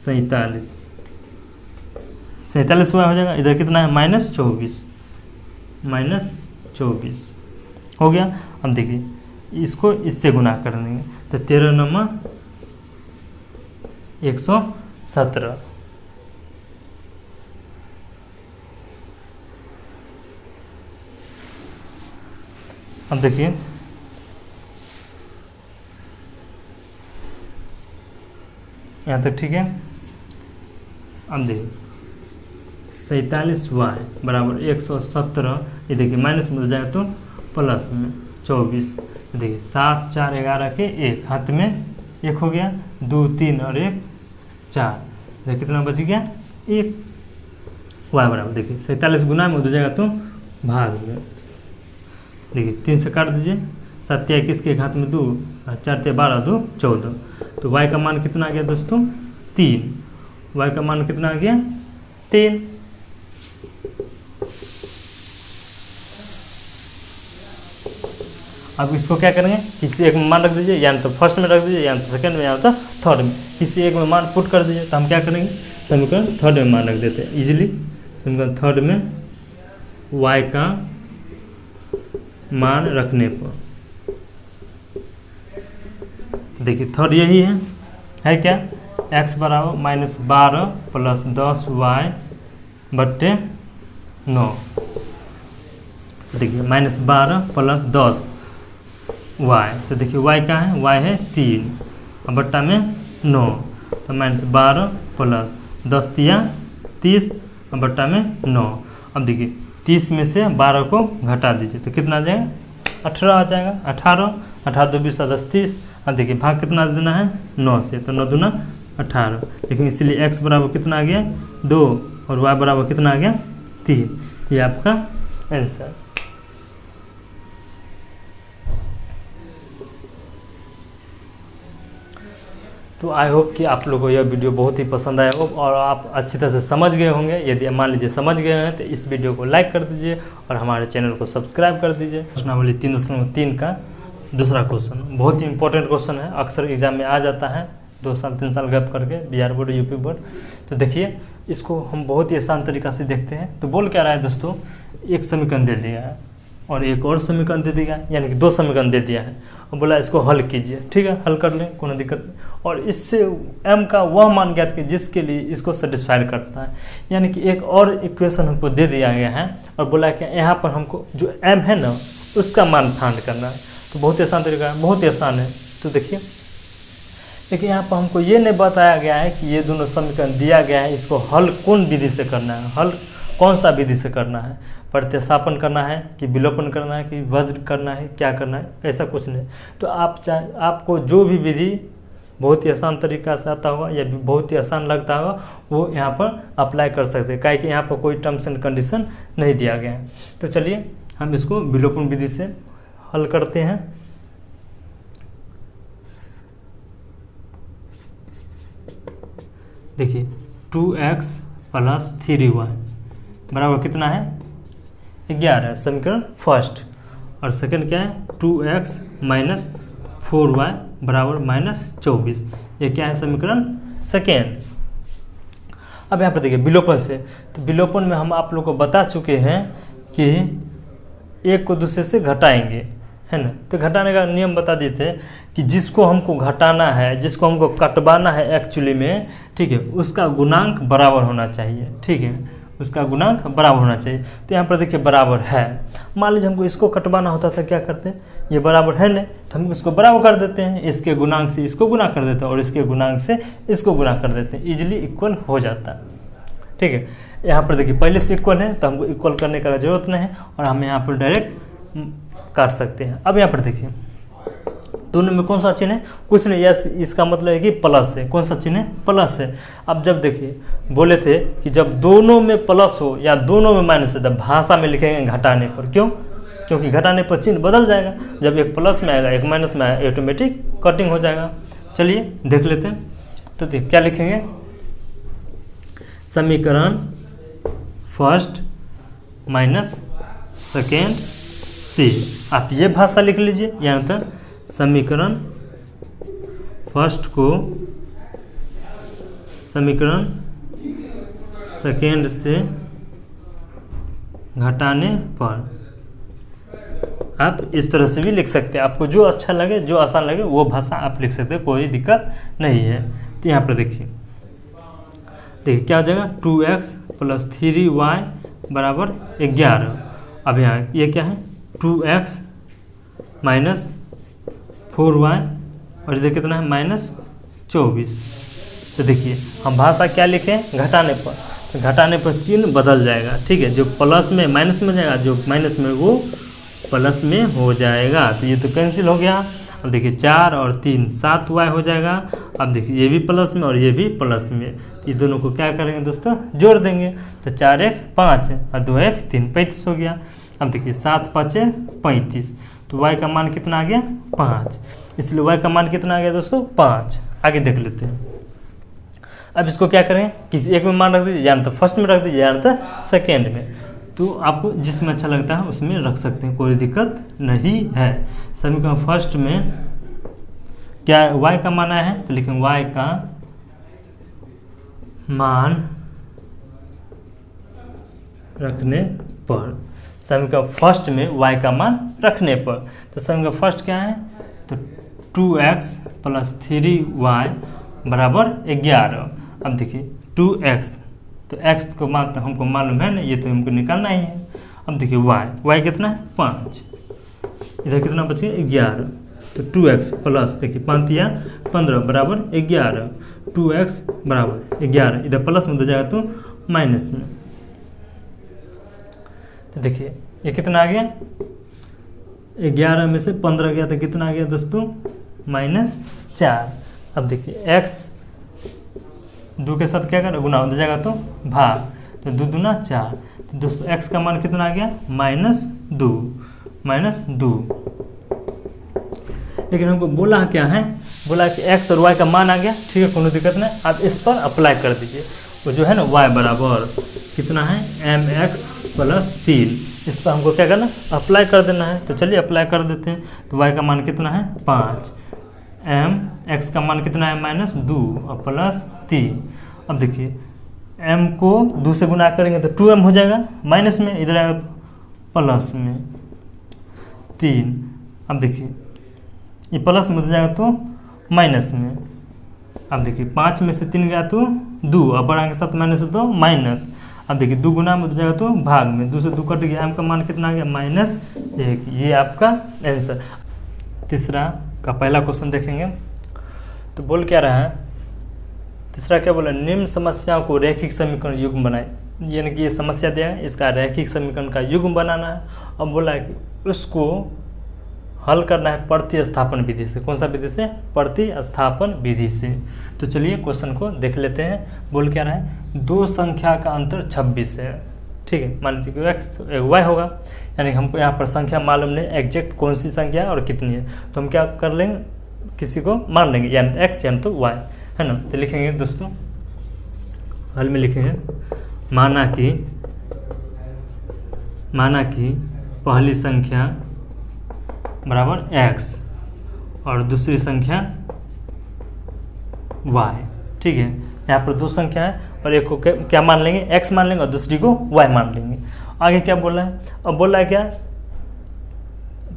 47 हो जाएगा। इधर कितना है -24 हो गया। अब देखिए इसको इससे गुना कर देंगे तो 13 × 117। अब देखिए यहाँ तक ठीक है। अब देखिए 47y बराबर 117। ये देखिए माइनस में हो जाएगा तो प्लस में 24। देखिए 7 4 11 के 1 हाथ में 1 हो गया 2 3 और 1 4। देखिए कितना बच गया 1 y बराबर देखिए 47 गुना में हो जाएगा तो भाग में। देखिए 3 से काट दीजिए 7 21 के 1 हाथ में 2 और 4 12 2 14। तो y का मान कितना आ गया दोस्तों 3। y का मान कितना आ गया 3। अब इसको क्या करेंगे किसी एक में मान रख दीजिए या तो फर्स्ट में रख दीजिए या तो सेकंड में या तो थर्ड में। किसी एक में मान पुट कर दीजिए। तो हम क्या करेंगे समीकरण थर्ड में मान रख देते हैं इजीली। समीकरण थर्ड में y का मान रखने पर। देखिए थर्ड यही है क्या, x बराबर -12 + 10y बट्टे 9। देखिए -12 + 10y, तो देखिए y क्या है, y है 3 और बट्टा में 9, तो -12 + 10 × 30 और बट्टा में 9। अब देखिए 30 में से 12 को घटा दीजिए तो कितना आ जाएगा, 18 आ जाएगा। 18 2 20 10 30। अब देखिए भाग कितना देना है, 9 से, तो 9 दूना 18। लेकिन इसलिए x बराबर कितना आ गया, 2 और y बराबर कितना आ गया, 3। ये आपका आंसर। तो आई होप कि आप लोगों को यह वीडियो बहुत ही पसंद आया हो और आप अच्छी तरह से समझ गए होंगे। यदि मान लीजिए समझ गए हैं तो इस वीडियो को लाइक कर दीजिए और हमारे चैनल को सब्सक्राइब कर दीजिए। प्रश्नावली 3.3 का दूसरा क्वेश्चन बहुत ही इंपॉर्टेंट क्वेश्चन है, अक्सर एग्जाम में आ जाता है 2 साल 3 साल गैप करके, बिहार बोर्ड यूपी बोर्ड। तो देखिए इसको हम बहुत ही आसान तरीका से देखते हैं। तो बोल क्या रहा है दोस्तों, एक समीकरण दे दिया है और एक और समीकरण दे दिया है, यानी कि 2 समीकरण दे दिया है और बोला इसको हल कीजिए। ठीक है, हल कर लें, कोई दिक्कत नहीं। और इससे m का वह मान ज्ञात कीजिए जिसके लिए इसको सेटिस्फाइड करता है। यानी कि एक और इक्वेशन हमको दे दिया गया है और बोला कि यहाँ पर हमको जो m है ना उसका मान फाइंड करना है। तो बहुत ही आसान तरीका है, बहुत ही आसान है। तो देखिए, लेकिन यहाँ पर हमको ये नहीं बताया गया है कि ये दोनों समीकरण दिया गया है, इसको हल कौन विधि से करना है, हल कौन सा विधि से करना है, प्रतिस्थापन करना है कि विलोपन करना है कि वज्र करना है, क्या करना है, ऐसा कुछ नहीं। तो आपको जो भी विधि बहुत ही आसान तरीका से आता होगा या बहुत ही आसान लगता होगा वो यहाँ पर अप्लाई कर सकते हैं, काहे कि यहाँ पर कोई टर्म्स एंड कंडीशन नहीं दिया गया है। तो चलिए हम इसको विलोपन विधि से हल करते हैं। देखिए 2x + 3y बराबर कितना है, 11, समीकरण फर्स्ट। और सेकंड क्या है, 2x - 4y बराबर -24, ये क्या है, समीकरण सेकेंड। अब यहाँ पर देखिए विलोपन से, तो विलोपन में हम आप लोग को बता चुके हैं कि एक को दूसरे से घटाएंगे, है ना। तो घटाने का नियम बता दिए थे कि जिसको हमको घटाना है, जिसको हमको कटवाना है एक्चुअली में, ठीक है, उसका गुणांक बराबर होना चाहिए। ठीक है, उसका गुणांक बराबर होना चाहिए। तो यहाँ पर देखिए बराबर है। मान लीजिए हमको इसको कटवाना होता था, क्या करते हैं, ये बराबर है नहीं तो हम इसको बराबर कर देते हैं, इसके गुणांक से इसको गुणा कर देते हैं और इसके गुणांक से इसको गुणा कर देते हैं, इजीली इक्वल हो जाता है। ठीक है, यहाँ पर देखिए पहले से इक्वल है तो हमको इक्वल करने का जरूरत नहीं है और हम यहाँ पर डायरेक्ट काट सकते हैं। अब यहाँ पर देखिए दोनों में कौन सा चिन्ह है, कुछ नहीं, यस, इसका मतलब है कि प्लस है। कौन सा चिन्ह है, प्लस है। अब जब देखिए बोले थे कि जब दोनों में प्लस हो या दोनों में माइनस हो तब भाषा में लिखेंगे घटाने पर। क्यों, क्योंकि घटाने पर चिन्ह बदल जाएगा, जब एक प्लस में आएगा एक माइनस में आएगा ऑटोमेटिक कटिंग हो जाएगा। चलिए देख लेते हैं। तो देखिए क्या लिखेंगे, समीकरण फर्स्ट माइनस सेकेंड से, आप ये भाषा लिख लीजिए। यहाँ तक समीकरण फर्स्ट को समीकरण सेकेंड से घटाने पर, आप इस तरह से भी लिख सकते हैं। आपको जो अच्छा लगे, जो आसान लगे वो भाषा आप लिख सकते हैं, कोई दिक्कत नहीं है। तो यहाँ पर देखिए क्या हो जाएगा, 2x + 3y बराबर 11। अब यहाँ ये क्या है, 2x - 4y और इधर कितना है, -24। तो देखिए हम भाषा क्या लिखें, घटाने पर, तो घटाने पर चिन्ह बदल जाएगा। ठीक है, जो प्लस में माइनस में जाएगा, जो माइनस में वो प्लस में हो जाएगा। तो ये तो कैंसिल हो गया। अब देखिए 4 और 3 7y हो जाएगा। अब देखिए ये भी प्लस में और ये भी प्लस में, ये दोनों को क्या करेंगे दोस्तों, जोड़ देंगे। तो 4 1 5 और 2 1 3, 35 हो गया। अब देखिए 7 5 35, तो y का मान कितना आ गया, 5। इसलिए y का मान कितना आ गया दोस्तों, 5। आगे देख लेते हैं। अब इसको क्या करें, किसी एक में मान रख दीजिए, या तो फर्स्ट में रख दीजिए या तो सेकेंड में। तो आपको जिसमें अच्छा लगता है उसमें रख सकते हैं, कोई दिक्कत नहीं है। समीकरण फर्स्ट में क्या y का मान आया है, तो लिखेंगे y का मान रखने पर। समीकरण फर्स्ट में y का मान रखने पर। तो समीकरण फर्स्ट क्या है, तो 2x + 3y बराबर 11। अब देखिए 2x, तो x को मान तो हमको मालूम है ना, ये तो हमको निकालना ही है। अब देखिए y कितना है 5, इधर कितना बचे 11, तो 2x प्लस देखिए 5 या 15 बराबर 11, 2x बराबर 11, इधर प्लस में हो जाएगा तो माइनस में। तो देखिए ये कितना आ गया, 11 में से 15 गया तो कितना आ गया दोस्तों -4। अब देखिए x 2 के साथ क्या कर गुना हो जाएगा तो भाग, तो 2 दूना 4, तो दोस्तों x का मान कितना आ गया -2। लेकिन हमको बोला क्या है, बोला कि x और y का मान आ गया, ठीक है कोई दिक्कत नहीं। आप इस पर अप्लाई कर दीजिए, वो जो है ना y बराबर कितना है mx + 3, इस पर हमको क्या करना अप्लाई कर देना है। तो चलिए अप्लाई कर देते हैं। तो y का मान कितना है 5, x का मान कितना है -2 और +3। अब देखिए m को 2 से गुना करेंगे तो 2m हो जाएगा, माइनस में इधर आएगा तो प्लस में 3। अब देखिए ये प्लस में हो जाएगा तो माइनस में। अब देखिए 5 में से 3 गया तो 2, अब बढ़ाने के साथ माइनस तो माइनस। अब देखिए 2 गुना में हो जाएगा तो भाग में, 2 से 2 कट गया, m का मान कितना आ गया -1। ये आपका आंसर। तीसरा का पहला क्वेश्चन देखेंगे तो बोल क्या रहा है, तीसरा क्या बोला, निम्न समस्याओं को रैखिक समीकरण युग्म बनाए। यानी कि ये समस्या दिया है, इसका रैखिक समीकरण का युग्म बनाना है। अब बोला है कि उसको हल करना है प्रतिस्थापन विधि से। कौन सा विधि से, प्रतिस्थापन विधि से। तो चलिए क्वेश्चन को देख लेते हैं। बोल क्या रहा है, 2 संख्या का अंतर 26 है, ठीक है। मान लीजिए x y होगा, यानी हमको यहाँ पर संख्या मालूम नहीं एग्जैक्ट कौन सी संख्या है और कितनी है, तो हम क्या कर लेंगे, किसी को मान लेंगे, या तो x या तो y, है ना। तो लिखेंगे दोस्तों, हल में लिखेंगे, माना कि पहली संख्या बराबर x और दूसरी संख्या y, ठीक है। यहाँ पर 2 संख्या है और एक को क्या मान लेंगे, x मान लेंगे और दूसरी को y मान लेंगे। आगे क्या बोला है, अब बोला है क्या,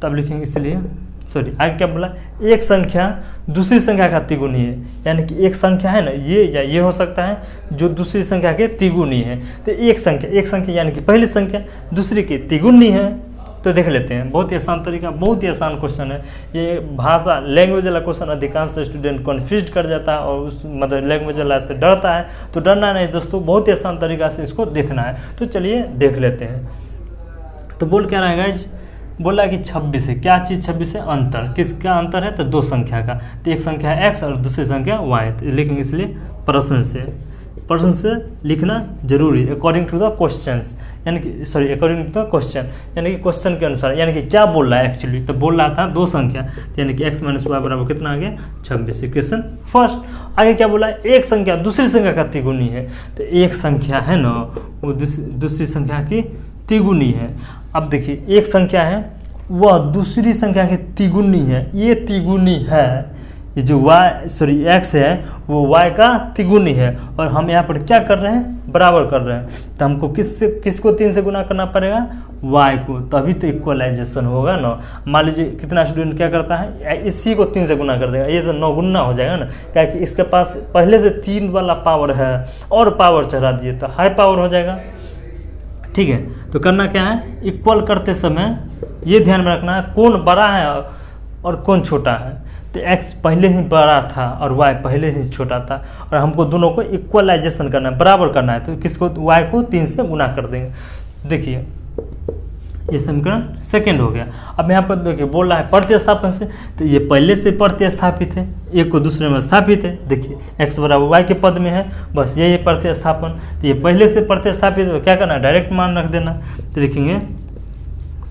तब लिखेंगे इसलिए सॉरी, आगे क्या बोला, एक संख्या दूसरी संख्या का तिगुनी है। यानी कि एक संख्या है ना, ये या ये हो सकता है जो दूसरी संख्या के तिगुनी है। तो एक संख्या यानी कि पहली संख्या दूसरी की तिगुनी है। तो देख लेते हैं, बहुत ही आसान तरीका, बहुत ही आसान क्वेश्चन है ये। भाषा लैंग्वेज वाला क्वेश्चन अधिकांश स्टूडेंट कन्फ्यूज कर जाता है और उस मतलब लैंग्वेज वाला से डरता है, तो डरना नहीं दोस्तों, बहुत ही आसान तरीका से इसको देखना है। तो चलिए देख लेते हैं। तो बोल क्या रहेगा, बोला कि 26 है, क्या चीज़ 26 है, अंतर। किसका अंतर है, तो 2 संख्या का। तो एक संख्या है x और दूसरी संख्या y, तो लिखेंगे इसलिए प्रश्न से लिखना जरूरी है, अकॉर्डिंग टू द क्वेश्चंस, यानी कि sorry according to the question, यानी कि क्वेश्चन के अनुसार, यानी कि क्या बोल रहा है एक्चुअली। तो बोल रहा था 2 संख्या, तो यानी कि x - y बराबर कितना आ गया 26, इक्वेशन फर्स्ट। आगे क्या बोला है, एक संख्या दूसरी संख्या का तिगुनी है। तो एक संख्या है ना, वो दूसरी संख्या की तिगुनी है। अब देखिए एक संख्या है वह दूसरी संख्या की तिगुनी है, ये तिगुनी है, ये जो x है वो y का तिगुनी है, और हम यहाँ पर क्या कर रहे हैं, बराबर कर रहे हैं। तो हमको किसको 3 से गुना करना पड़ेगा, y को, तभी तो इक्वलाइजेशन होगा ना। मान लीजिए कितना स्टूडेंट क्या करता है, इसी को 3 से गुना कर देगा, ये तो 9 गुना हो जाएगा ना, क्या कि इसके पास पहले से 3 वाला पावर है और पावर चढ़ा दिए तो हाई पावर हो जाएगा, ठीक है। तो करना क्या है, इक्वल करते समय ये ध्यान में रखना है कौन बड़ा है और कौन छोटा है। तो x पहले ही बड़ा था और y पहले ही छोटा था, और हमको दोनों को इक्वलाइजेशन करना है, बराबर करना है। तो किसको, y को 3 से गुना कर देंगे। देखिए ये समीकरण सेकंड हो गया। अब यहाँ पर देखिए बोल रहा है प्रतिस्थापन से, तो ये पहले से प्रतिस्थापित है, एक को दूसरे में स्थापित है। देखिए x बराबर y के पद में है, बस ये प्रतिस्थापन। तो ये पहले से प्रतिस्थापित है, तो क्या करना, डायरेक्ट मान रख देना। तो लिखेंगे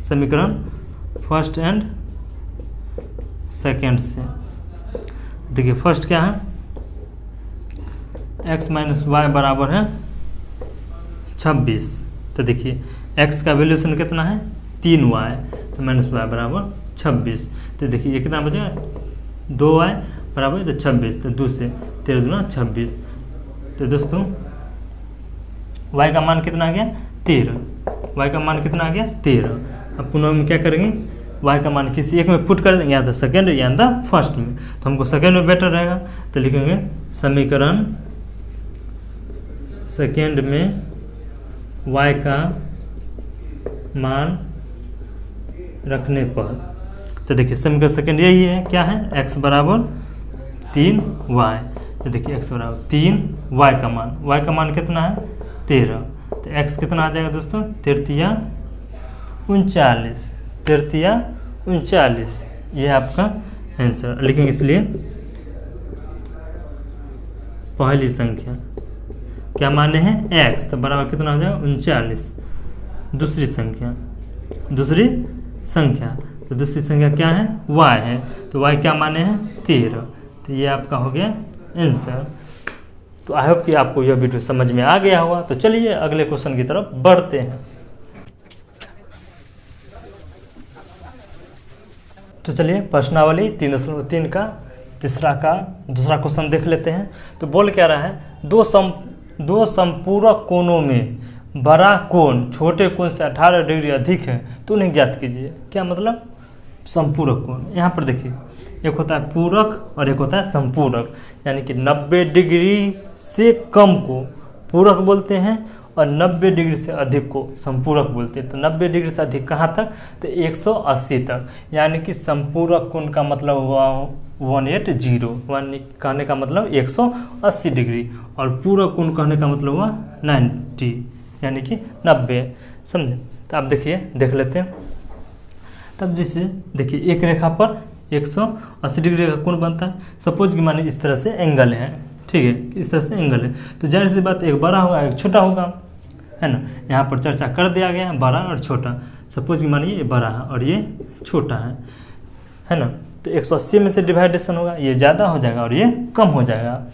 समीकरण फर्स्ट एंड सेकेंड से। देखिए फर्स्ट क्या है, x - y बराबर है 26। तो देखिए x का वैल्यूशन कितना है 3y, तो -y बराबर 26। तो देखिए ये कितना बचेगा, 2y बराबर तो 26, तो 2 से 13 दूना 26। तो दोस्तों y का मान कितना आ गया 13। y का मान कितना आ गया 13। अब पुनः हम क्या करेंगे, y का मान किसी एक में पुट कर देंगे, या तो सेकेंड या तो फर्स्ट में, तो हमको सेकेंड में बेटर रहेगा। तो लिखेंगे समीकरण सेकेंड में y का मान रखने पर, तो देखिए समीकरण सेकेंड यही है, क्या है, x बराबर 3y। तो देखिए x बराबर 3y का मान, y का मान कितना है 13, तो x कितना आ जाएगा दोस्तों 33 39, ये आपका आंसर लिखेंगे। इसलिए पहली संख्या क्या माने हैं x, तो बराबर कितना हो जाएगा 39। दूसरी संख्या तो दूसरी संख्या क्या है y है, तो y क्या माने हैं 13, तो ये आपका हो गया आंसर। तो आई होप कि आपको यह वीडियो समझ में आ गया होगा। तो चलिए अगले क्वेश्चन की तरफ बढ़ते हैं। तो चलिए प्रश्नावली 3.3 का दूसरा क्वेश्चन देख लेते हैं। तो बोल क्या रहा है, दो संपूरक कोणों में बड़ा कोण छोटे कोण से 18 डिग्री अधिक है तो उन्हें ज्ञात कीजिए। क्या मतलब संपूरक कोण, यहाँ पर देखिए एक होता है पूरक और एक होता है संपूरक, यानी कि 90 डिग्री से कम को पूरक बोलते हैं और 90 डिग्री से अधिक को संपूरक बोलते हैं। तो 90 डिग्री से अधिक कहाँ तक, तो 180 तक, यानी कि संपूरक कोण का मतलब हुआ 180, कहने का मतलब 180 डिग्री, और पूरक कोण कहने का मतलब हुआ 90, यानी कि 90, समझे। तो आप देख लेते हैं। तब जैसे देखिए एक रेखा पर 180 डिग्री का कोण बनता है। सपोज कि माने इस तरह से एंगल है, ठीक है, इस तरह से एंगल है, तो जाहिर सी बात एक बड़ा होगा एक छोटा होगा, है ना। यहाँ पर चर्चा कर दिया गया है बड़ा और छोटा। सपोज कि मानिए ये बड़ा है और ये छोटा है ना। तो 180 में से डिवाइडेशन होगा, ये ज़्यादा हो जाएगा और ये कम हो जाएगा।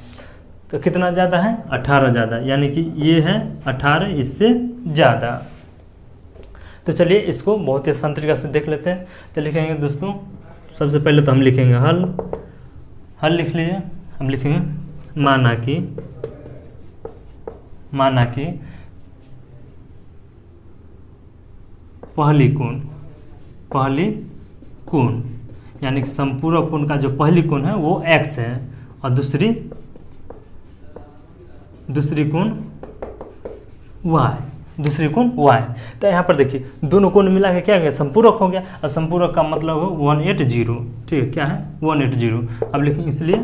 तो कितना ज़्यादा है 18 ज़्यादा, यानी कि ये है 18 इससे ज़्यादा। तो चलिए इसको बहुत ही आसान तरीके से देख लेते हैं। तो लिखेंगे दोस्तों, सबसे पहले तो हम लिखेंगे हल लिख लीजिए। हम लिखेंगे माना कि पहली कोण यानी कि संपूरक कोण का जो पहली कोण है वो x है और दूसरी कोण y। तो यहाँ पर देखिए दोनों कोण मिला के क्या गया संपूरक हो गया, और संपूरक का मतलब हो 180, ठीक है, क्या है 180। अब लिखेंगे इसलिए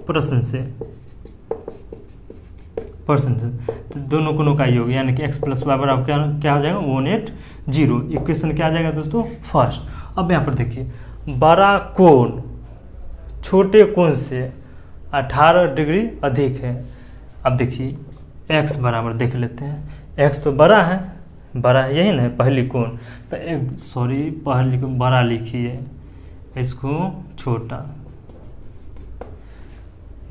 प्रश्न से तो दोनों कोणों का योग, यानी कि x + y बराबर क्या हो जाएगा 180। इक्वेशन क्या आ जाएगा दोस्तों फर्स्ट। अब यहाँ पर देखिए बड़ा कोण छोटे कोण से 18 डिग्री अधिक है। अब देखिए x बराबर देख लेते हैं, x तो बड़ा है यही ना पहली कोण, पहली कोण बड़ा लिखिए, इसको छोटा,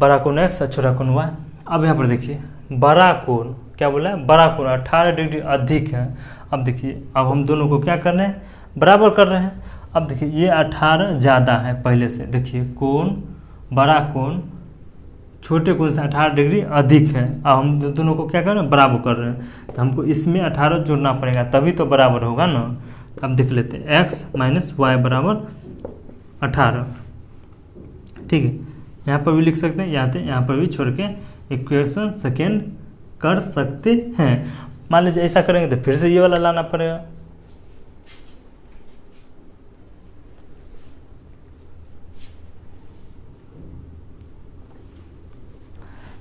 बड़ा कोण x और छोटा कोण y। अब यहाँ पर देखिए बड़ा कोण क्या बोला है, बड़ा कोण 18 डिग्री अधिक है। अब देखिए अब हम दोनों को क्या कर रहे हैं बराबर कर रहे हैं। अब देखिए ये 18 ज़्यादा है पहले से, देखिए बड़ा कोण छोटे कोण से 18 डिग्री अधिक है। अब हम दोनों को क्या कर रहे हैं बराबर कर रहे हैं, तो हमको इसमें 18 जोड़ना पड़ेगा तभी तो बराबर होगा ना। अब देख लेते हैं x - y बराबर 18, ठीक है। यहाँ पर भी लिख सकते हैं, यहाँ पर भी छोड़ के इक्वेशन सेकेंड कर सकते हैं। मान लीजिए ऐसा करेंगे तो फिर से ये वाला लाना पड़ेगा।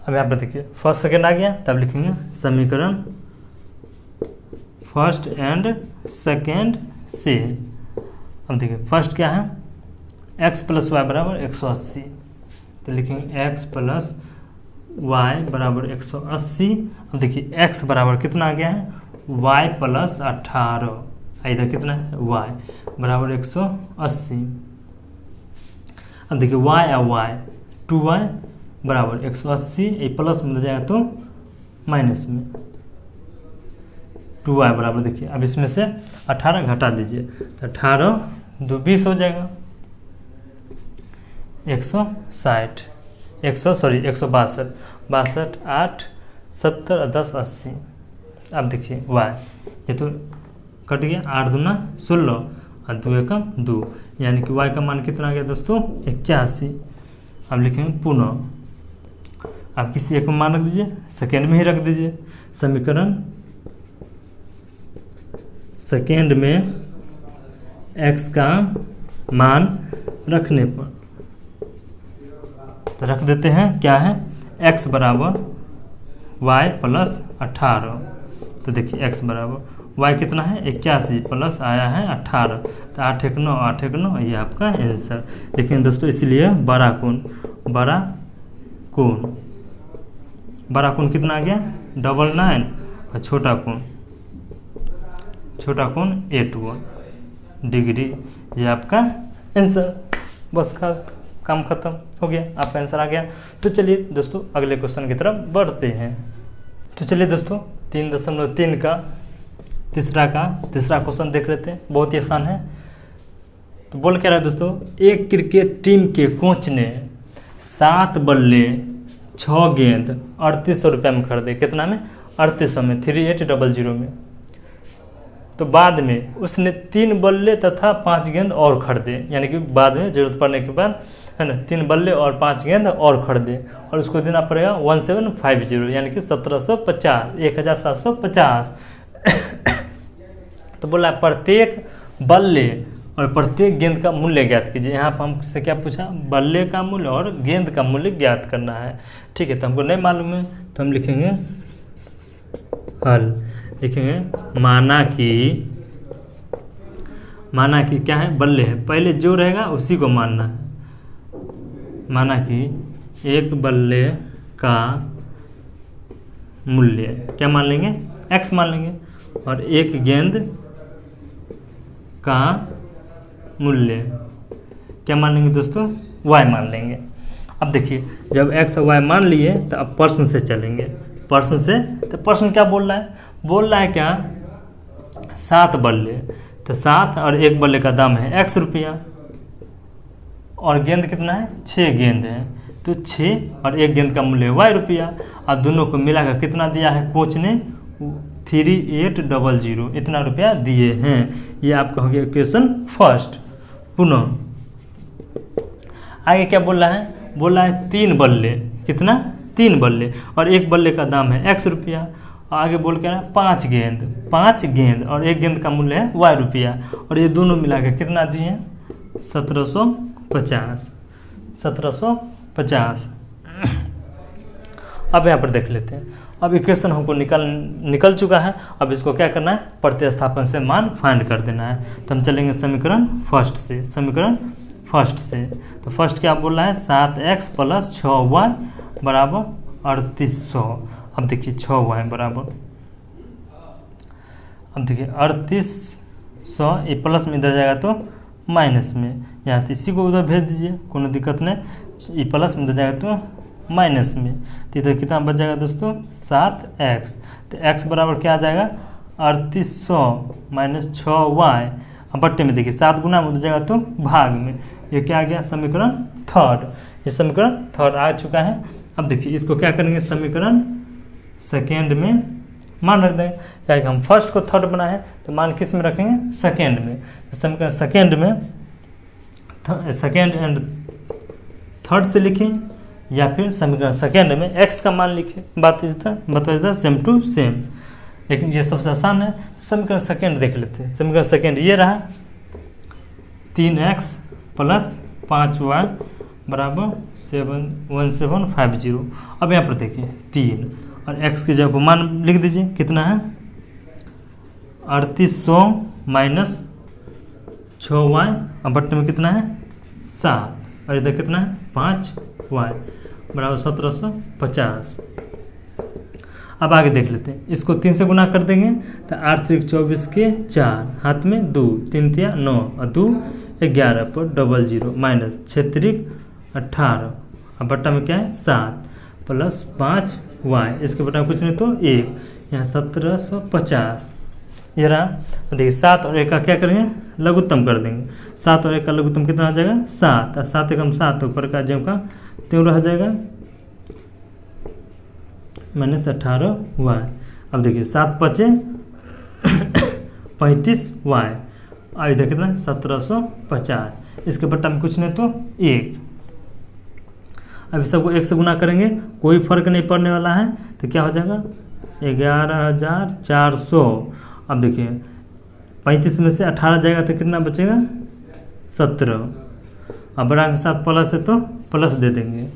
अब यहाँ पर देखिए फर्स्ट सेकेंड आ गया, तब लिखेंगे समीकरण फर्स्ट एंड सेकेंड से। अब देखिए फर्स्ट क्या है x + y बराबर 180, तो लिखेंगे x + y बराबर 180। अब देखिए x बराबर कितना आ गया है y + 18, इधर कितना है y बराबर 180। अब देखिए y और y 2y बराबर 180, ये प्लस में हो जाएगा तो माइनस में 2y बराबर, देखिए अब इसमें से 18 घटा दीजिए, तो 18 2 20 हो जाएगा 160 162 8 70 10 80। अब देखिए y, ये तो कट गया, 8 दूना 16 और 2 एकम 2, यानी कि y का मान कितना आ गया दोस्तों 81। अब लिखेंगे पुनः, आप किसी एक में मान रख दीजिए, सेकेंड में ही रख दीजिए। समीकरण सेकेंड में x का मान रखने पर रख देते हैं, क्या है x बराबर y प्लस 18। तो देखिए x बराबर y कितना है 81 प्लस आया है 18, तो 8 एक 9 8 एक 9, ये आपका आंसर। लेकिन दोस्तों इसलिए बड़ा कोण कितना आ गया 99 और छोटा कोण 81 डिग्री, ये आपका आंसर। बस काम खत्म हो गया, आपका आंसर आ गया। तो चलिए दोस्तों अगले क्वेश्चन की तरफ बढ़ते हैं। तो चलिए दोस्तों 3.3 का तीसरा क्वेश्चन देख लेते हैं, बहुत ही आसान है। तो बोल क्या रहा है दोस्तों, एक क्रिकेट टीम के कोच ने 7 बल्ले 6 गेंद 3800 रुपये में खरीदे। कितना में 3800 में, 3800 में। तो बाद में उसने 3 बल्ले तथा 5 गेंद और खरीदे, यानी कि बाद में जरूरत पड़ने के बाद है ना 3 बल्ले और 5 गेंद और खरीदे, और उसको देना पड़ेगा 1750, यानी कि 1750, 1750। तो बोला प्रत्येक बल्ले और प्रत्येक गेंद का मूल्य ज्ञात कीजिए। यहाँ पर हमसे क्या पूछा, बल्ले का मूल्य और गेंद का मूल्य ज्ञात करना है। ठीक है, तो हमको नहीं मालूम है, तो हम लिखेंगे हल। लिखेंगे माना कि क्या है, बल्ले है, पहले जो रहेगा उसी को मानना है। माना कि एक बल्ले का मूल्य क्या मान लेंगे, x मान लेंगे, और एक गेंद का मूल्य क्या मान लेंगे दोस्तों, y मान लेंगे। अब देखिए जब x और y मान लिए तो अब प्रश्न से चलेंगे। तो प्रश्न क्या बोल रहा है क्या, 7 बल्ले, तो 7 और एक बल्ले का दाम है x रुपया, और गेंद कितना है 6 गेंद है, तो 6 और एक गेंद का मूल्य है y रुपया। और दोनों को मिलाकर कितना दिया है कोच ने, 3800, इतना रुपया दिए हैं। ये आपका हो गया क्वेश्चन फर्स्ट। पुनः आगे क्या बोल रहा है 3 बल्ले, कितना 3 बल्ले, और एक बल्ले का दाम है x रुपया। आगे बोल के ना 5 गेंद और एक गेंद का मूल्य है y रुपया, और ये दोनों मिलाकर कितना दिए 1750। अब यहाँ पर देख लेते हैं। अब इक्वेशन हमको निकल चुका है। अब इसको क्या करना है, प्रतिस्थापन से मान फाइंड कर देना है। तो हम चलेंगे समीकरण फर्स्ट से। तो फर्स्ट क्या बोल रहा है, 7x प्लस 6y बराबर 3800। अब देखिए 6y बराबर, अब देखिए 3800, ये प्लस में इधर जाएगा तो माइनस में, यहाँ तो इसी को उधर भेज दीजिए, कोनो दिक्कत नहीं। ये प्लस में इधर जाएगा तो माइनस में, तो इधर कितना बच जाएगा दोस्तों 7x। तो x बराबर क्या आ जाएगा 3800 माइनस 6y। अब बट्टे में देखिए 7 गुना में उधर जाएगा तो भाग में, ये क्या आ गया समीकरण थर्ड। ये समीकरण थर्ड आ चुका है। अब देखिए इसको क्या करेंगे, समीकरण सेकेंड में मान रख देंगे, क्या कि हम फर्स्ट को थर्ड बनाए हैं, तो मान किस में रखेंगे, सेकेंड में। तो समीकरण सेकेंड में सेकेंड एंड थर्ड से लिखें, या फिर समीकरण सेकेंड में x का मान लिखें, बात बता सेम टू सेम। लेकिन ये सबसे आसान है, समीकरण सेकेंड देख लेते हैं। समीकरण सेकेंड ये रहा 3x प्लस 5y बराबर 1750। अब यहाँ पर देखिए 3 और x की जगह पर मान लिख दीजिए, कितना है 3800 माइनस 6y, और बट्टे में कितना है 7, और इधर कितना है 5y बराबर 1750। अब आगे देख लेते हैं, इसको 3 से गुना कर देंगे तो 8 3 24 के 4, हाथ में 2, 3 3 9 और 2 11 पर 00 माइनस 6 3 18, अब बट्टा में क्या है 7 प्लस 5y, इसके बट्टा में कुछ नहीं तो 1, यहाँ 1750 ये रहा। देखिए 7 और 1 का क्या करेंगे, लघुत्तम कर देंगे। 7 और 1 का लघुत्तम कितना आ जाएगा 7, और 7 एकम 7, ऊपर का जब का त्यों रह जाएगा माइनस 18y। अब देखिए 7 5 35y। और इधर कितना 1750, इसके बट्टा में कुछ नहीं तो 1। अब सबको 1 से गुना करेंगे, कोई फर्क नहीं पड़ने वाला है, तो क्या हो जाएगा 11,400। अब देखिए 35 में से 18 जाएगा तो कितना बचेगा 17। अब बड़ा के साथ प्लस है तो प्लस दे देंगे।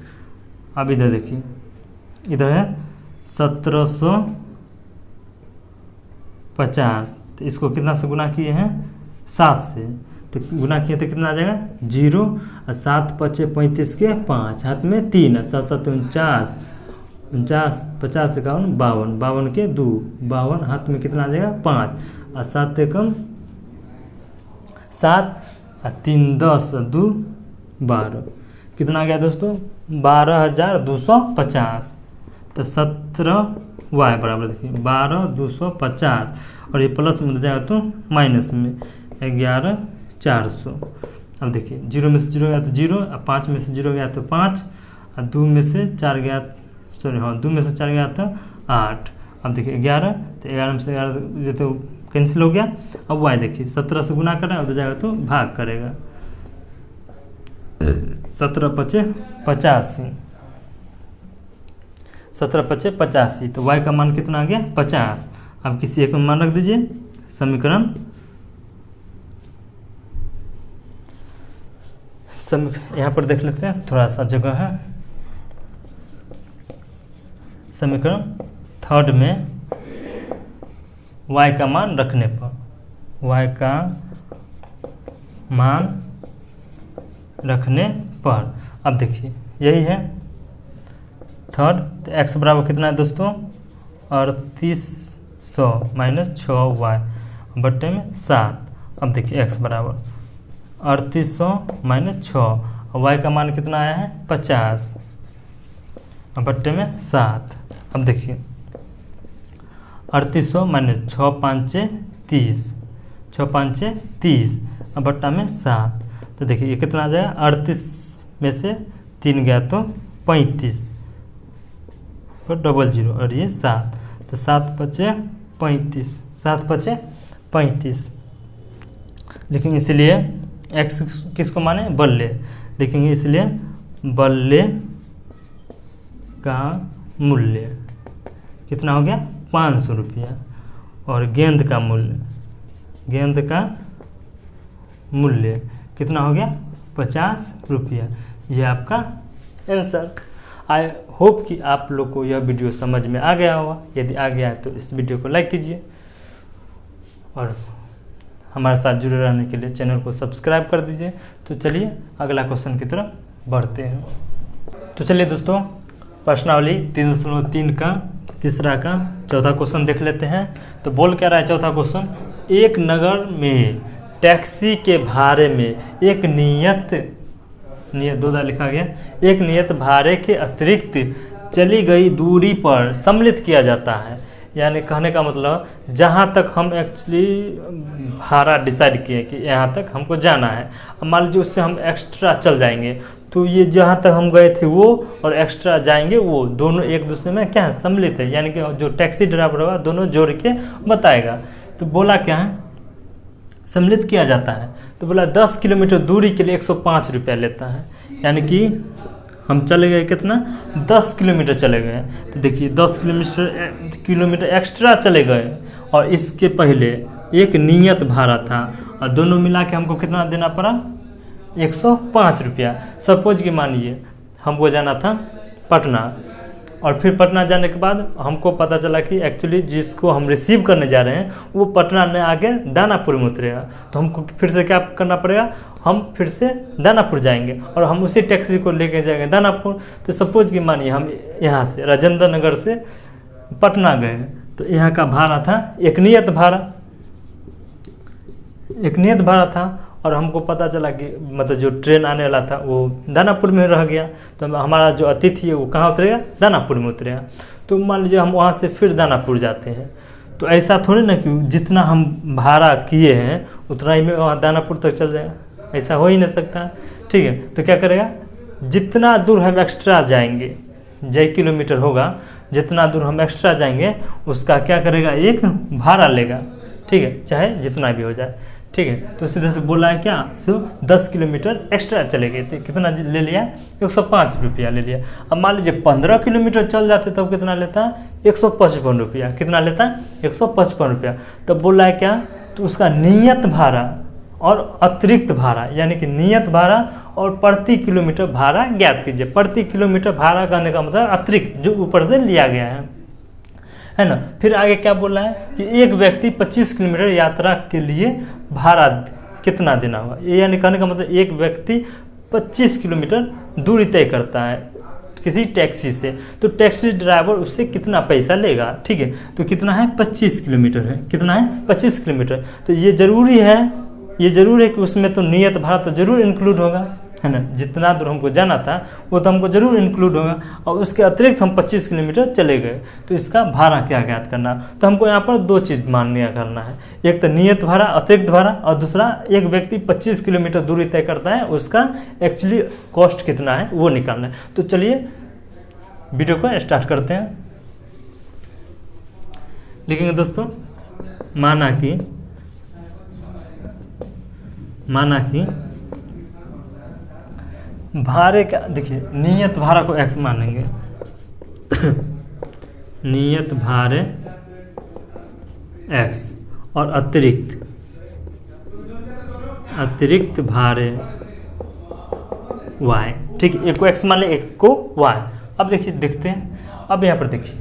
अब इधर देखिए, इधर है 1750, तो इसको कितना से गुना किए हैं 7 से, तो गुना किए तो कितना आ जाएगा 0 और 7 पचे 35 के 5, हाथ में 3 और 7 7 49, 49 50 51 52, 52 के 2 52, हाथ में कितना आ जाएगा 5 और 7 एकम 7 और 3 10 2 12, कितना आ गया दोस्तों 12,250। तो 17y बराबर देखिए 12,250, और ये प्लस में जाएगा तो माइनस में 11,400। अब देखिए 0 में से 0 गया तो 0, और 5 में से 0 गया तो 5, और 2 में से 4 गया, सॉरी हाँ 2 में से 4 गया तो 8। अब देखिए 11, तो 11 में से 11 ये तो कैंसिल हो गया। अब y देखिए 17 से गुना करें, उधर जाएगा तो भाग करेगा, 17 पचे 85, 17 पचे 85, तो y का मान कितना आ गया 50। अब किसी एक में मान रख दीजिए, समीकरण यहाँ पर देख लेते हैं, थोड़ा सा जगह है। समीकरण 3 में y का मान रखने पर, y का मान रखने पर, अब देखिए यही है 3, तो x बराबर कितना है दोस्तों 3800 माइनस 6y बट्टे में 7। अब देखिए x बराबर 3800 माइनस 6, और y का मान कितना आया है 50 बट्टे में 7। अब देखिए 3800 माइनस 6 5 30, 6 5 30 और बट्टा में 7, तो देखिए ये कितना आ जाएगा 38 में से 3 गया तो 35 और 00 और ये 7, तो 7 पचे 35, 7 पचे 35 लिखेंगे, इसलिए x किसको माने बल्ले लिखेंगे, इसलिए बल्ले का मूल्य कितना हो गया 500 रुपया, और गेंद का मूल्य, गेंद का मूल्य कितना हो गया 50 रुपया। यह आपका आंसर। आई होप कि आप लोग को यह वीडियो समझ में आ गया होगा। यदि आ गया है तो इस वीडियो को लाइक कीजिए, और हमारे साथ जुड़े रहने के लिए चैनल को सब्सक्राइब कर दीजिए। तो चलिए अगला क्वेश्चन की तरफ बढ़ते हैं। तो चलिए दोस्तों, प्रश्नावली 3.3 का तीसरा का चौथा क्वेश्चन देख लेते हैं। तो बोल क्या रहा है चौथा क्वेश्चन, एक नगर में टैक्सी के भाड़े में एक नियत 2 लिखा गया, एक नियत भाड़े के अतिरिक्त चली गई दूरी पर सम्मिलित किया जाता है। यानी कहने का मतलब जहाँ तक हम एक्चुअली भाड़ा डिसाइड किए कि यहाँ तक हमको जाना है, अब मान लीजिए उससे हम एक्स्ट्रा चल जाएंगे, तो ये जहाँ तक हम गए थे वो और एक्स्ट्रा जाएंगे वो दोनों एक दूसरे में क्या है सम्मिलित है, यानी कि जो टैक्सी ड्राइवर होगा दोनों जोड़ के बताएगा। तो बोला क्या है सम्मिलित किया जाता है, तो बोला 10 किलोमीटर दूरी के लिए 105 रुपया लेता है, यानी कि हम चले गए कितना 10 किलोमीटर चले गए। तो देखिए 10 किलोमीटर एक्स्ट्रा चले गए, और इसके पहले एक नियत भाड़ा था, और दोनों मिला के हमको कितना देना पड़ा 105 रुपया। सपोज कि मानिए हमको जाना था पटना, और फिर पटना जाने के बाद हमको पता चला कि एक्चुअली जिसको हम रिसीव करने जा रहे हैं वो पटना में आके दानापुर में उतरेगा, तो हमको फिर से क्या करना पड़ेगा, हम फिर से दानापुर जाएंगे और हम उसी टैक्सी को लेके जाएंगे दानापुर। तो सपोज कि मानिए हम यहाँ से राजेंद्र नगर से पटना गए, तो यहाँ का भाड़ा था एक नियत भाड़ा था, और हमको पता चला कि मतलब जो ट्रेन आने वाला था वो दानापुर में रह गया, तो हमारा जो अतिथि है वो कहाँ उतरेगा दानापुर में उतरेगा। तो मान लीजिए हम वहाँ से फिर दानापुर जाते हैं, तो ऐसा थोड़ी ना कि जितना हम भाड़ा किए हैं उतना ही में वहाँ दानापुर तक चल जाएगा, ऐसा हो ही नहीं सकता। ठीक है, तो क्या करेगा जितना दूर हम एक्स्ट्रा जाएंगे, जो किलोमीटर होगा जितना दूर हम एक्स्ट्रा जाएंगे उसका क्या करेगा एक भाड़ा लेगा। ठीक है, चाहे जितना भी हो जाए, ठीक है। तो सीधे से बोला है क्या, सिर्फ 10 किलोमीटर एक्स्ट्रा चले गए थे, कितना ले लिया, 105 रुपया ले लिया। अब मान लीजिए 15 किलोमीटर चल जाते तब कितना लेता है, 155 रुपया, कितना लेता है, 155 रुपया। तब बोल रहा है क्या, तो उसका नियत भाड़ा और अतिरिक्त भाड़ा, यानी कि नियत भाड़ा और प्रति किलोमीटर भाड़ा ज्ञात कीजिए। प्रति किलोमीटर भाड़ा कहने का मतलब अतिरिक्त जो ऊपर से लिया गया है ना। फिर आगे क्या बोल रहा है कि एक व्यक्ति 25 किलोमीटर यात्रा के लिए भाड़ा कितना देना होगा, यानी कहने का मतलब एक व्यक्ति 25 किलोमीटर दूरी तय करता है किसी टैक्सी से, तो टैक्सी ड्राइवर उससे कितना पैसा लेगा, ठीक है। तो कितना है, 25 किलोमीटर है, कितना है, 25 किलोमीटर। तो ये जरूरी है कि उसमें तो नियत भाड़ा तो जरूर इंक्लूड होगा, है ना। जितना दूर हमको जाना था वो तो हमको जरूर इंक्लूड होगा, और उसके अतिरिक्त हम 25 किलोमीटर चले गए, तो इसका भाड़ा क्या ज्ञात करना। तो हमको यहाँ पर दो चीज़ मान्य करना है, एक तो नियत भाड़ा, अतिरिक्त भाड़ा, और दूसरा एक व्यक्ति 25 किलोमीटर दूरी तय करता है, उसका एक्चुअली कॉस्ट कितना है वो निकालना है। तो चलिए वीडियो को स्टार्ट करते हैं। लिखेंगे दोस्तों, माना कि भाड़े का, देखिए नियत भाड़ा को x मानेंगे नियत भाड़े x और अतिरिक्त भाड़े y, ठीक है। एक को x मान ले, एक को y। अब देखिए देखते हैं, अब यहाँ पर देखिए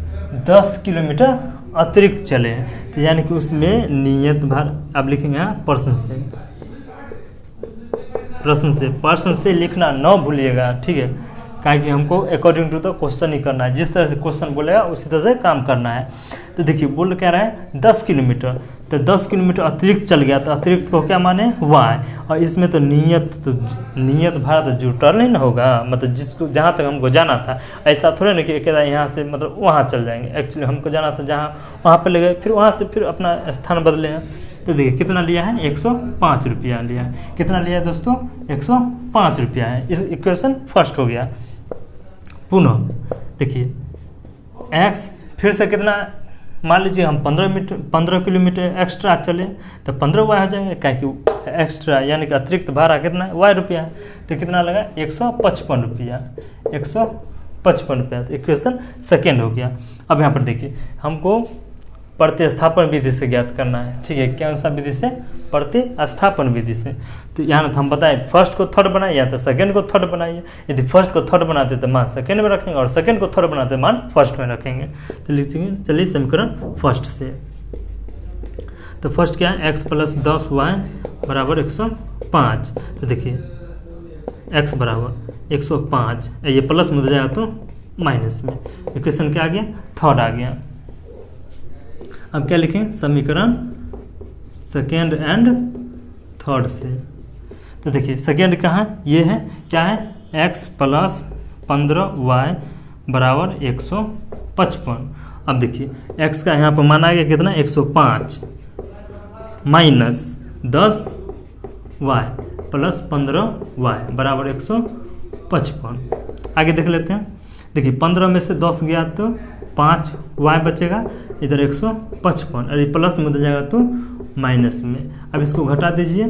10 किलोमीटर अतिरिक्त चले हैं, तो यानी कि उसमें नियत भाड़ा, अब लिखेंगे यहाँ प्रश्न से लिखना न भूलिएगा, ठीक है। कि हमको अकॉर्डिंग टू द क्वेश्चन ही करना है, जिस तरह से क्वेश्चन बोलेगा उसी तरह से काम करना है। तो देखिए बोल क्या रहा है, 10 किलोमीटर, तो 10 किलोमीटर अतिरिक्त चल गया, तो अतिरिक्त को क्या माने, y। और इसमें तो नियत भाड़ा तो जुटल नहीं ना होगा, मतलब जिसको जहाँ तक हमको जाना था, ऐसा थोड़े ना कि यहाँ से मतलब वहाँ चल जाएंगे। एक्चुअली हमको जाना था जहाँ, वहाँ पर ले गए, फिर वहाँ से फिर अपना स्थान बदले हैं। तो देखिए कितना लिया है, 105 रुपया लिया है। कितना लिया है दोस्तों, 105 रुपया है। इस इक्वेशन फर्स्ट हो गया। पुनः देखिए x फिर से कितना, मान लीजिए हम 15 किलोमीटर एक्स्ट्रा चले, तो 15 y हो जाएगा, क्या कि एक्स्ट्रा यानी कि अतिरिक्त भाड़ा कितना है, y रुपया। तो कितना लगा, 155 रुपया, 155 रुपया। तो इक्वेशन सेकेंड हो गया। अब यहाँ पर देखिए हमको प्रतिस्थापन विधि से ज्ञात करना है, ठीक है। कौन सा विधि से, प्रतिस्थापन विधि से। तो यहाँ तो हम बताएं फर्स्ट को थर्ड बनाइए या तो सेकंड को थर्ड बनाइए। यदि फर्स्ट को थर्ड बनाते तो मान सेकंड में रखेंगे, और सेकंड को थर्ड बनाते मान फर्स्ट में रखेंगे। तो लिखेंगे, चलिए समीकरण फर्स्ट से। तो फर्स्ट क्या है, x + 10y बराबर 105। तो देखिए x बराबर 105, ये प्लस में हो जाएगा तो माइनस में। इक्वेशन क्या आ गया, थर्ड आ गया। अब क्या लिखें, समीकरण सेकेंड एंड थर्ड से। तो देखिए सेकेंड कहाँ, ये है, क्या है, x + 15y बराबर 155। अब देखिए x का यहाँ पर माना गया कितना, 105 माइनस 10y + 15y बराबर 155। आगे देख लेते हैं। देखिए 15 में से 10 गया तो 5y बचेगा, इधर 155, और ये प्लस में हो जाएगा तो माइनस में। अब इसको घटा दीजिए,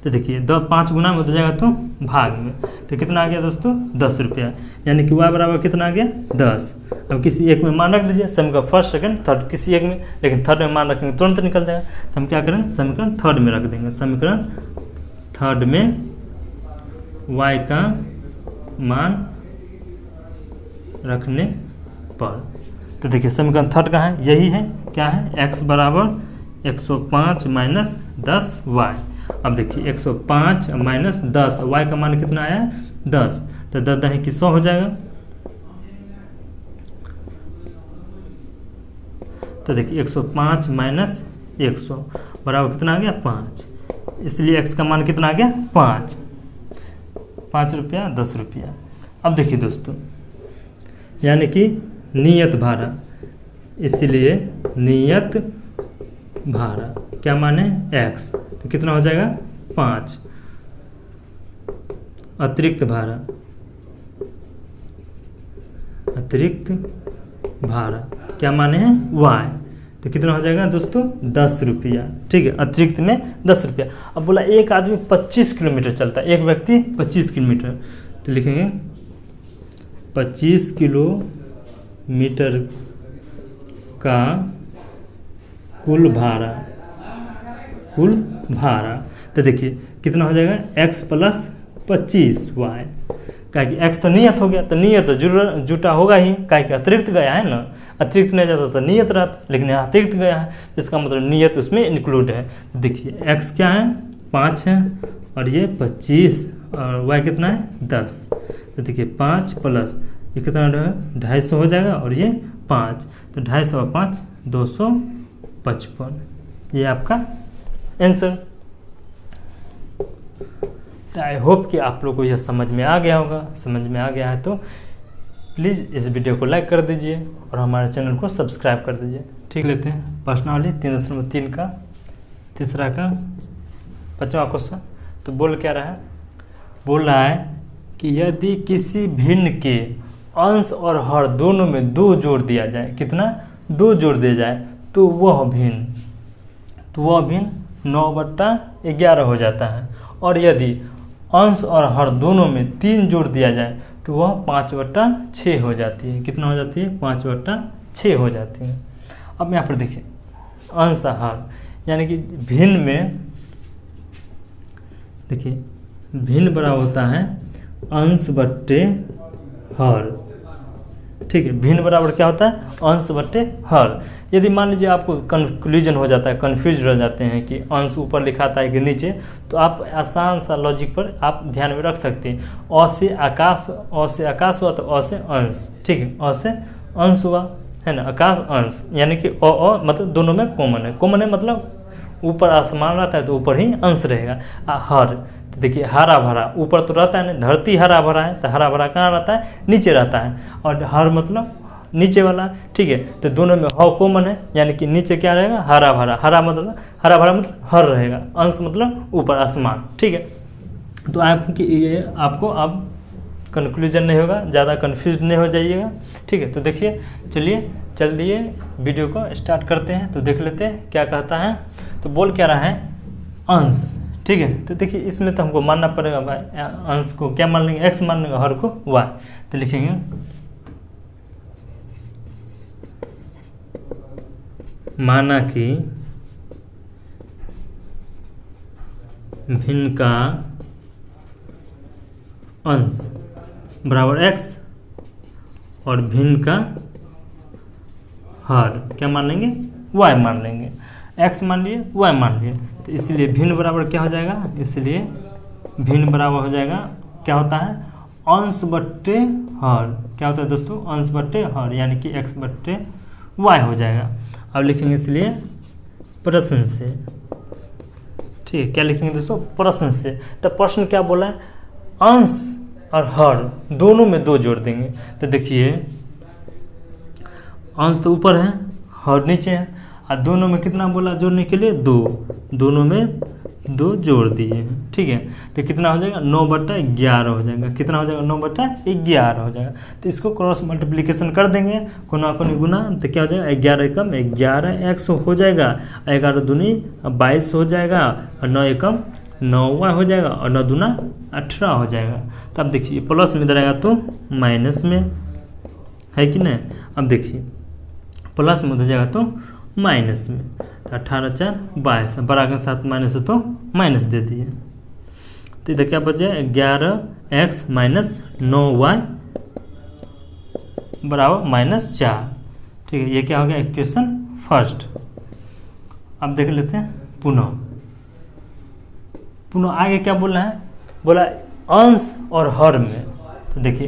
तो देखिए 5 गुना में हो जाएगा तो भाग में। तो कितना आ गया दोस्तों, 10 रुपया, यानी कि y बराबर कितना आ गया, 10। अब किसी एक में मान रख दीजिए, समीकरण फर्स्ट सेकंड थर्ड, किसी एक में, लेकिन थर्ड में मान रखेंगे तुरंत निकल जाएगा। तो हम क्या करें, समीकरण थर्ड में रख देंगे। समीकरण थर्ड में y का मान रखने पर, तो देखिए समीकरण थर्ड का है, यही है, क्या है, x बराबर 105 माइनस 10y। अब देखिए 105 माइनस 10, y का मान कितना आया, 10। तो 10 10 की 100 हो जाएगा। तो देखिए 105 माइनस 100 बराबर कितना आ गया, 5। इसलिए x का मान कितना आ गया, 5 रुपया 10 रुपया। अब देखिए दोस्तों, यानी कि नियत भाड़ा, इसलिए नियत भाड़ा क्या माने, x, तो कितना हो जाएगा, 5। अतिरिक्त भाड़ा क्या माने हैं, y, तो कितना हो जाएगा दोस्तों 10 रुपया, ठीक है, अतिरिक्त में 10 रुपया। अब बोला एक आदमी 25 किलोमीटर चलता है, एक व्यक्ति 25 किलोमीटर, तो लिखेंगे 25 किलोमीटर का कुल भाड़ा, तो देखिए कितना हो जाएगा x + 25y, क्या कि x तो नियत हो गया, तो नियत तो जुटा होगा ही, क्या कि अतिरिक्त गया है ना, अतिरिक्त नहीं जाता तो नियत रहता, लेकिन यहाँ अतिरिक्त गया है, इसका मतलब नियत उसमें इंक्लूड है। तो देखिए x क्या है 5 है और ये 25 और y कितना है 10, तो देखिए 5 प्लस ये कितना है 250 हो जाएगा और ये 5, तो 250 और 5 255, ये आपका आंसर। तो आई होप कि आप लोग को यह समझ में आ गया होगा। समझ में आ गया है तो प्लीज़ इस वीडियो को लाइक कर दीजिए और हमारे चैनल को सब्सक्राइब कर दीजिए। ठीक, लेते हैं प्रश्नावली 3.3 का तीसरा का 5वां क्वेश्चन। तो बोल क्या रहा है, बोल रहा है कि यदि किसी भिन्न के अंश और हर दोनों में 2 जोड़ दिया जाए, कितना 2 जोड़ दिया जाए, तो वह भिन्न 9/11 हो जाता है। और यदि अंश और हर दोनों में 3 जोड़ दिया जाए तो वह 5/6 हो जाती है। कितना हो जाती है 5/6 हो जाती है। अब यहाँ पर देखिए अंश हर, यानी कि भिन्न में देखिए भिन्न बराबर होता है अंश बट्टे हर, ठीक है, भिन्न बराबर क्या होता है अंश बट्टे हर। यदि मान लीजिए आपको कंक्लूजन हो जाता है, कन्फ्यूज हो जाते हैं कि अंश ऊपर लिखा था कि नीचे, तो आप आसान सा लॉजिक पर आप ध्यान में रख सकते हैं। अ से आकाश हुआ तो अ से अंश, ठीक है, अ से अंश हुआ है ना, आकाश अंश, यानी कि अ मतलब दोनों में कॉमन है मतलब ऊपर आसमान रहता है तो ऊपर ही अंश रहेगा। हर, तो देखिए हरा भरा ऊपर तो रहता है नहीं, धरती हरा भरा है तो हरा भरा कहाँ रहता है नीचे रहता है, और हर मतलब नीचे वाला, ठीक है, तो दोनों में ह कॉमन है, यानी कि नीचे क्या रहेगा हरा भरा, हरा भरा मतलब हर रहेगा, अंश मतलब ऊपर आसमान, ठीक है। तो आपको अब कंक्लूजन नहीं होगा, ज़्यादा कन्फ्यूज नहीं हो जाइएगा, ठीक है। तो देखिए चलिए वीडियो को स्टार्ट करते हैं। तो देख लेते हैं क्या कहता है। तो बोल क्या रहा है अंश, ठीक है। तो देखिए इसमें तो हमको मानना पड़ेगा भाई, अंश को क्या मान लेंगे x मान लेंगे, हर को y। तो लिखेंगे माना कि भिन्न का अंश बराबर x और भिन्न का हर क्या मान लेंगे y मान लेंगे, x मान लिए y मान लिए, तो इसलिए भिन्न बराबर क्या हो जाएगा, इसलिए भिन्न बराबर हो जाएगा क्या होता है अंश बट्टे हर, क्या होता है दोस्तों अंश बट्टे हर, यानी कि x बट्टे y हो जाएगा। अब लिखेंगे इसलिए प्रश्न से, ठीक है, क्या लिखेंगे दोस्तों प्रश्न से। तो प्रश्न क्या बोला है अंश और हर दोनों में 2 जोड़ देंगे। तो देखिए अंश तो ऊपर है हर नीचे है, और दोनों में कितना बोला जोड़ने के लिए 2, दोनों में 2 जोड़ दिए हैं, ठीक है। तो कितना हो जाएगा 9/11 हो जाएगा, कितना हो जाएगा 9/11 हो जाएगा। तो इसको क्रॉस मल्टीप्लिकेशन कर देंगे, कोना कोनी गुना, तो क्या हो जाएगा 11 एकम 11x हो जाएगा, 11 दूनी 22 हो जाएगा, और 9 एकम 9y हो जाएगा, और 9 दूना 18 हो जाएगा। तो अब देखिए प्लस में रहेगा तो माइनस में है कि नहीं। अब देखिए प्लस में हो जाएगा तो माइनस में, तो 18 4 22, बड़ा के साथ माइनस है तो माइनस दे दिए। तो इधर क्या बचा 11x माइनस 9y बराबर -4, ठीक है। ये क्या हो गया इक्वेशन फर्स्ट। अब देख लेते हैं पुनः आगे क्या बोला है, बोला अंश और हर में। तो देखिए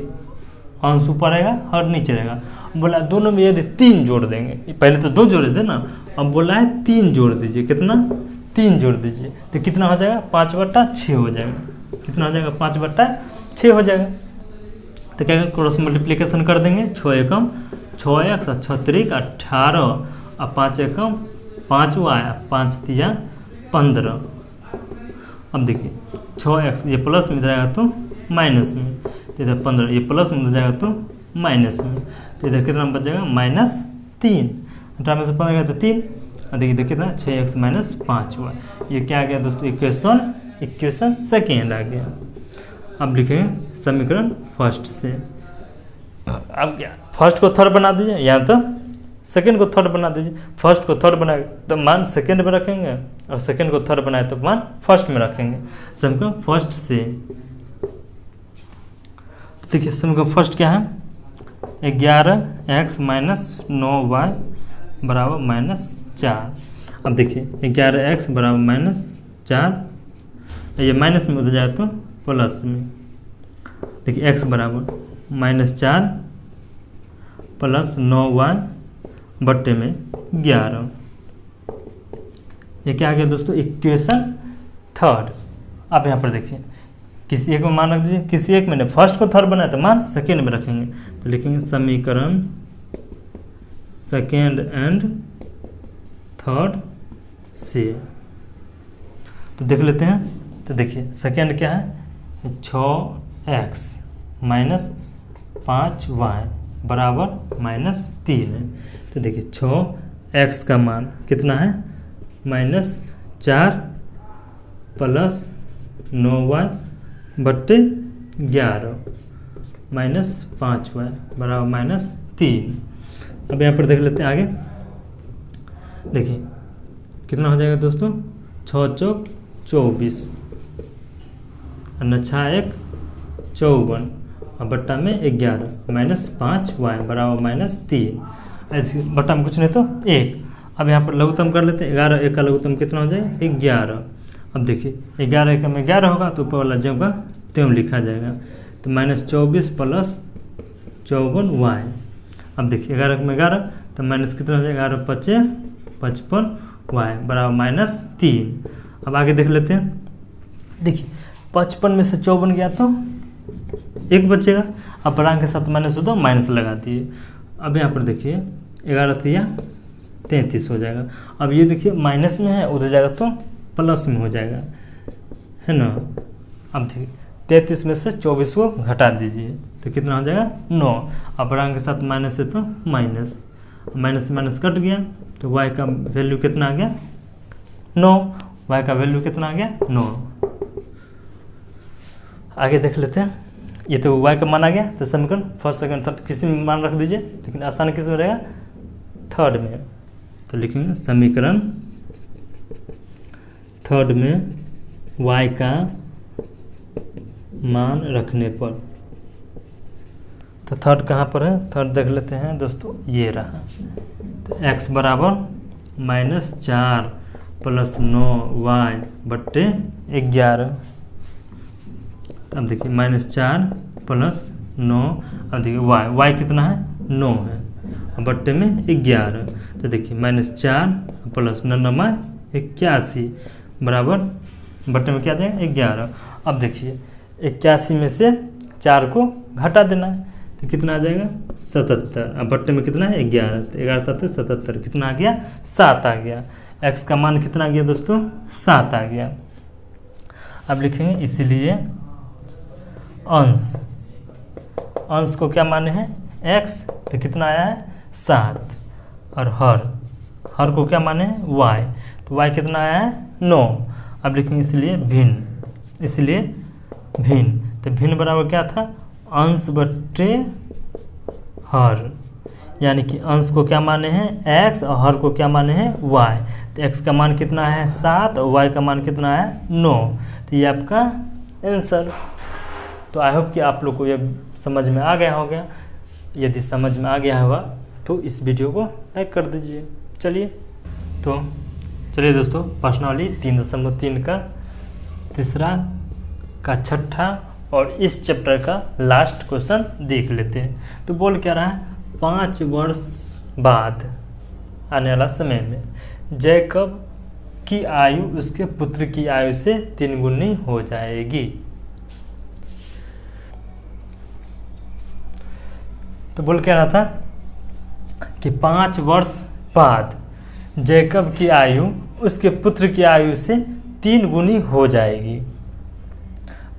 अंश ऊपर रहेगा हर नीचे रहेगा। बोला दोनों में यदि 3 जोड़ देंगे, पहले तो 2 जोड़े थे ना, अब बोला है 3 जोड़ दीजिए, कितना 3 जोड़ दीजिए, तो कितना हो जाएगा 5/6 हो जाएगा, कितना हो जाएगा 5/6 हो जाएगा। तो क्या क्रॉस मल्टीप्लिकेशन कर देंगे, 6 एकम 6x और 6 त्रिक 18 और 5 एकम 5y 5 तिया 15। अब देखिए 6x ये प्लस में जाएगा तो माइनस में, तो इधर 15 ये प्लस में जाएगा तो माइनस में, तो इधर कितना बच जाएगा -3। 18 में से 15 गया तो 3, और देखिए कितना 6x माइनस 5 हुआ। ये क्या आ गया दोस्तों, इक्वेशन सेकेंड आ गया। अब लिखेंगे समीकरण फर्स्ट से। अब क्या, फर्स्ट को थर्ड बना दीजिए, यहाँ तो सेकंड को थर्ड बना दीजिए। फर्स्ट को थर्ड बनाए तो मान सेकंड में रखेंगे, और सेकंड को थर्ड बनाए तो मान फर्स्ट में रखेंगे। समीकरण फर्स्ट से देखिए, समीकरण फर्स्ट क्या है, 11x माइनस 9y बराबर माइनस 4। अब देखिए 11x बराबर माइनस 4, ये माइनस में उधर जाए तो प्लस में। देखिए x बराबर माइनस 4 प्लस 9y बट्टे में 11। ये क्या आ गया दोस्तों, इक्वेशन थर्ड। अब यहाँ पर देखिए किसी एक में मान रख दीजिए, किसी एक में फर्स्ट को थर्ड बनाए तो मान सेकेंड में रखेंगे। तो लिखेंगे समीकरण सेकेंड एंड थर्ड से। तो देख लेते हैं। तो देखिए सेकेंड क्या है, 6x माइनस 5y बराबर माइनस 3 है। तो देखिए 6x का मान कितना है, माइनस 4 प्लस 9y बट्टे 11 माइनस 5y बराबर माइनस 3। अब यहाँ पर देख लेते हैं आगे। देखिए कितना हो जाएगा दोस्तों, 6 चौक 24 और 9 1 54 और बट्टा में 11 माइनस 5y बराबर माइनस 3। ऐसे बट्टा में कुछ नहीं तो 1। अब यहाँ पर लघुत्तम कर लेते हैं। 11 1 का लघुत्तम कितना हो जाएगा, 11। अब देखिए 11 1 में 11 होगा तो ऊपर वाला जगह त्यों लिखा जाएगा। तो माइनस 24 प्लस 54y। अब देखिए 11 में 11 तो माइनस कितना हो जाएगा, 11 5 55y बराबर माइनस 3। अब आगे देख लेते हैं। देखिए 55 में से 54 गया तो 1 बचेगा। अब पूर्णांक के साथ माइनस हो तो माइनस लगा दिए। अब यहाँ पर देखिए 11 तिया 33 हो जाएगा। अब ये देखिए माइनस में है, उधर जाएगा तो प्लस में हो जाएगा, है ना। अब देखिए 33 में से 24 को घटा दीजिए तो कितना हो जाएगा, 9। अब पूर्णांक के साथ माइनस है तो माइनस, माइनस से माइनस कट गया तो y का वैल्यू कितना आ गया, 9। y का वैल्यू कितना आ गया, 9। आगे देख लेते हैं। ये तो y का मान आ गया। तो समीकरण फर्स्ट सेकंड थर्ड किसी में मान रख दीजिए, लेकिन आसान किस में रहेगा, थर्ड में। तो लिखेंगे समीकरण थर्ड में y का मान रखने पर। तो थर्ड कहाँ पर है, थर्ड देख लेते हैं दोस्तों, ये रहा। तो x बराबर माइनस 4 प्लस 9y बट्टे 11। अब देखिए माइनस 4 प्लस 9, अब देखिए y कितना है, 9 है, अब बट्टे में 11। तो देखिए माइनस 4 प्लस 9 81 बराबर बट्टे में क्या देंगे, 11। अब देखिए 81 में से 4 को घटा देना है तो कितना आ जाएगा, 77। अब बट्टे में कितना है, 11। तो 11 7 77, कितना आ गया, 7 आ गया। x का मान कितना आ गया दोस्तों, 7 आ गया। अब लिखेंगे इसलिए अंश को क्या माने हैं, x, तो कितना आया है, 7। और हर को क्या माने हैं, y, तो y कितना आया है, 9। अब लिखेंगे इसलिए भिन्न। तो भिन्न बराबर क्या था, अंश बट्टे हर, यानी कि अंश को क्या माने हैं, x, और हर को क्या माने हैं, y। तो x का मान कितना है, 7, और y का मान कितना है, 9। तो ये आपका आंसर। तो आई होप कि आप लोग को ये समझ में आ गया होगा। यदि समझ में आ गया होगा तो इस वीडियो को लाइक कर दीजिए। चलिए दोस्तों, प्रश्नावली 3.3 का तीसरा का छठा और इस चैप्टर का लास्ट क्वेश्चन देख लेते हैं। तो बोल क्या रहा है, 5 वर्ष बाद आने वाला समय में जैकब की आयु उसके पुत्र की आयु से 3 गुनी हो जाएगी। तो बोल क्या रहा था कि 5 वर्ष बाद जैकब की आयु उसके पुत्र की आयु से 3 गुनी हो जाएगी।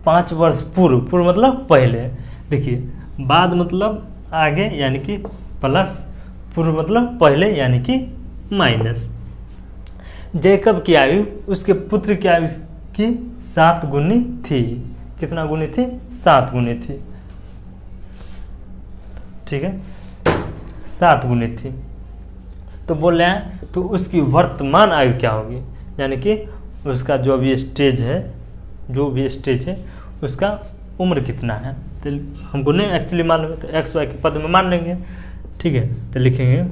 5 वर्ष पूर्व मतलब पहले, देखिए बाद मतलब आगे, यानी कि प्लस पूर्व मतलब पहले यानी कि माइनस। जैकब की आयु उसके पुत्र की आयु की 7 गुनी थी। कितना गुनी थी? 7 गुनी थी। ठीक है, 7 गुनी थी। तो बोल रहे हैं तो उसकी वर्तमान आयु क्या होगी, यानी कि उसका जो भी स्टेज है उसका उम्र कितना है। तो हमको नहीं एक्चुअली मालूम है, तो एक्स वाई के पद में मान लेंगे। ठीक है, तो लिखेंगे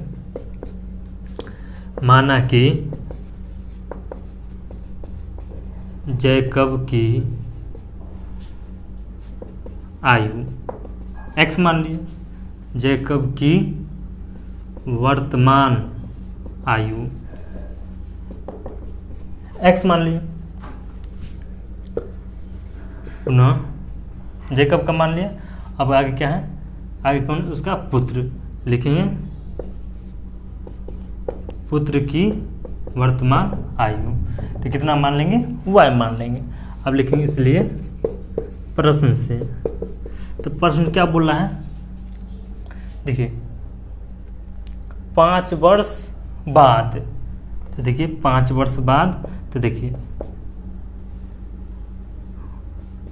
माना कि जैकब की आयु एक्स मान लिए, जैकब की वर्तमान आयु एक्स मान लिए, पुनः जैकब का मान लिया। अब आगे क्या है, आगे कौन? उसका पुत्र। लिखेंगे पुत्र की वर्तमान आयु, तो कितना मान लेंगे? y मान लेंगे। अब लिखेंगे इसलिए प्रश्न से, तो प्रश्न क्या बोल रहा है, देखिए 5 वर्ष बाद, तो देखिए 5 वर्ष बाद, तो देखिए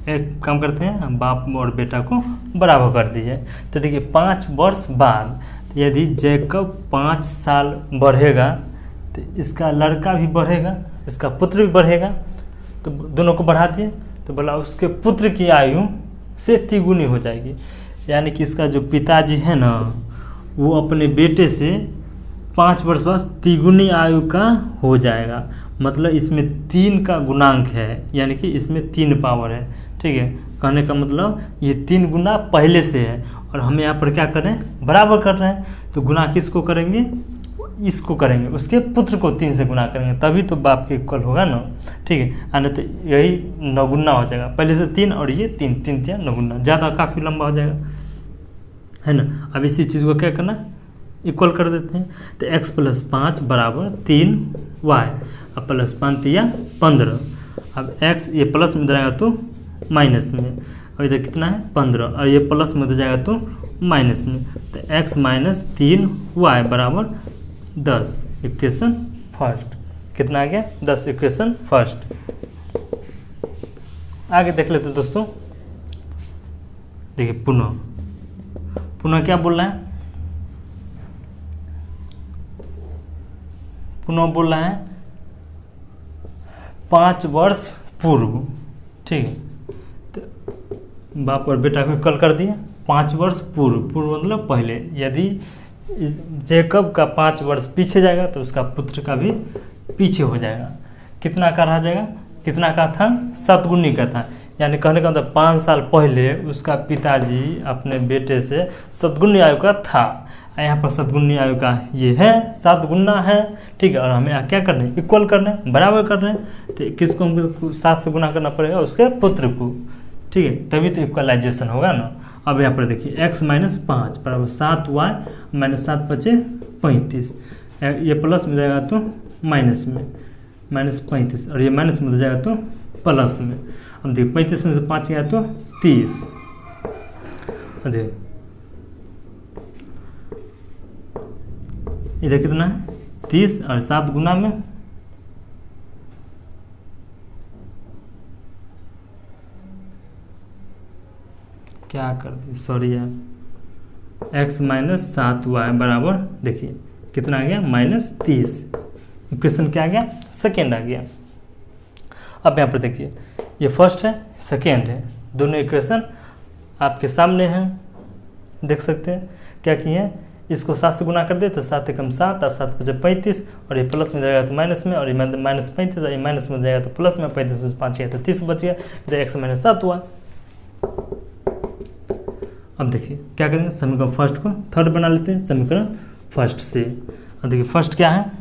एक काम करते हैं, हम बाप और बेटा को बराबर कर दीजिए। तो देखिए 5 वर्ष बाद, तो यदि जैकब 5 साल बढ़ेगा तो इसका लड़का भी बढ़ेगा, इसका पुत्र भी बढ़ेगा, तो दोनों को बढ़ा दिए, तो बोला उसके पुत्र की आयु से तिगुनी हो जाएगी। यानी कि इसका जो पिताजी है ना, वो अपने बेटे से 5 वर्ष बाद तिगुनी आयु का हो जाएगा। मतलब इसमें 3 का गुणांक है, यानी कि इसमें 3 पावर है। ठीक है, कहने का मतलब ये 3 गुना पहले से है, और हमें यहाँ पर क्या करें? बराबर कर रहे हैं, तो गुना किसको करेंगे? इसको करेंगे, उसके पुत्र को 3 से गुना करेंगे, तभी तो बाप के इक्वल होगा ना। ठीक है, आने तो यही 9 गुना हो जाएगा, पहले से 3 और ये 3, 3 3 9 गुना, ज़्यादा काफ़ी लंबा हो जाएगा, है ना। अब इसी चीज़ को क्या करना, इक्वल कर देते हैं। तो x + 5 बराबर 3y, अब प्लस 5 या 15। अब x ये प्लस में जाएगा तो माइनस में, अब इधर कितना है? 15, और ये प्लस में जाएगा तो माइनस में, तो x - 3y बराबर 10। इक्वेशन फर्स्ट कितना आ गया? 10 इक्वेशन फर्स्ट। आगे देख लेते दोस्तों, देखिए पुनः क्या बोल रहा है? पुनः बोल रहा है 5 वर्ष पूर्व। ठीक है, तो बाप और बेटा को कल कर दिए। 5 वर्ष पूर्व मतलब पहले। यदि जैकब का 5 वर्ष पीछे जाएगा तो उसका पुत्र का भी पीछे हो जाएगा। कितना का रह जाएगा? कितना का था? 7 गुनी का था। यानी कहने का मतलब 5 साल पहले उसका पिताजी अपने बेटे से 7 गुनी आयु का था। यहाँ पर 7 गुनी आयु का ये है, 7 गुना है। ठीक है, और हमें क्या करना है? इक्वल करना है, बराबर करना है। तो किसको हमको 7 से गुना करना पड़ेगा? उसके पुत्र को। ठीक है, तभी तो इक्वलाइजेशन होगा ना। अब यहाँ पर देखिए x - 5 बराबर 7y - 7 × 5 = 35। ये प्लस में जाएगा तो माइनस में -35, और ये माइनस में जाएगा तो प्लस में। अब देखिए 35 में से 5 गया तो 30। देखिए इधर कितना है? 30, और 7 गुना में क्या कर दी, सॉरी यार, x - 7y बराबर देखिए कितना आ गया? -30। इक्वेशन क्या आ गया? सेकेंड आ गया। अब यहाँ पर देखिए ये फर्स्ट है, सेकेंड है, दोनों इक्वेशन आपके सामने हैं, देख सकते हैं। क्या किए हैं? इसको 7 से गुना कर दे तो 7 × 7 और 7 × 5 = 35, और ये प्लस में जाएगा तो माइनस में, और ये -35, और ये माइनस में जाएगा तो प्लस में। 35 में 5 गया तो 30 बच गया। इधर x - 7 हुआ। अब देखिए क्या करेंगे? समीकरण फर्स्ट को थर्ड बना लेते हैं, समीकरण फर्स्ट से। अब देखिए फर्स्ट क्या है?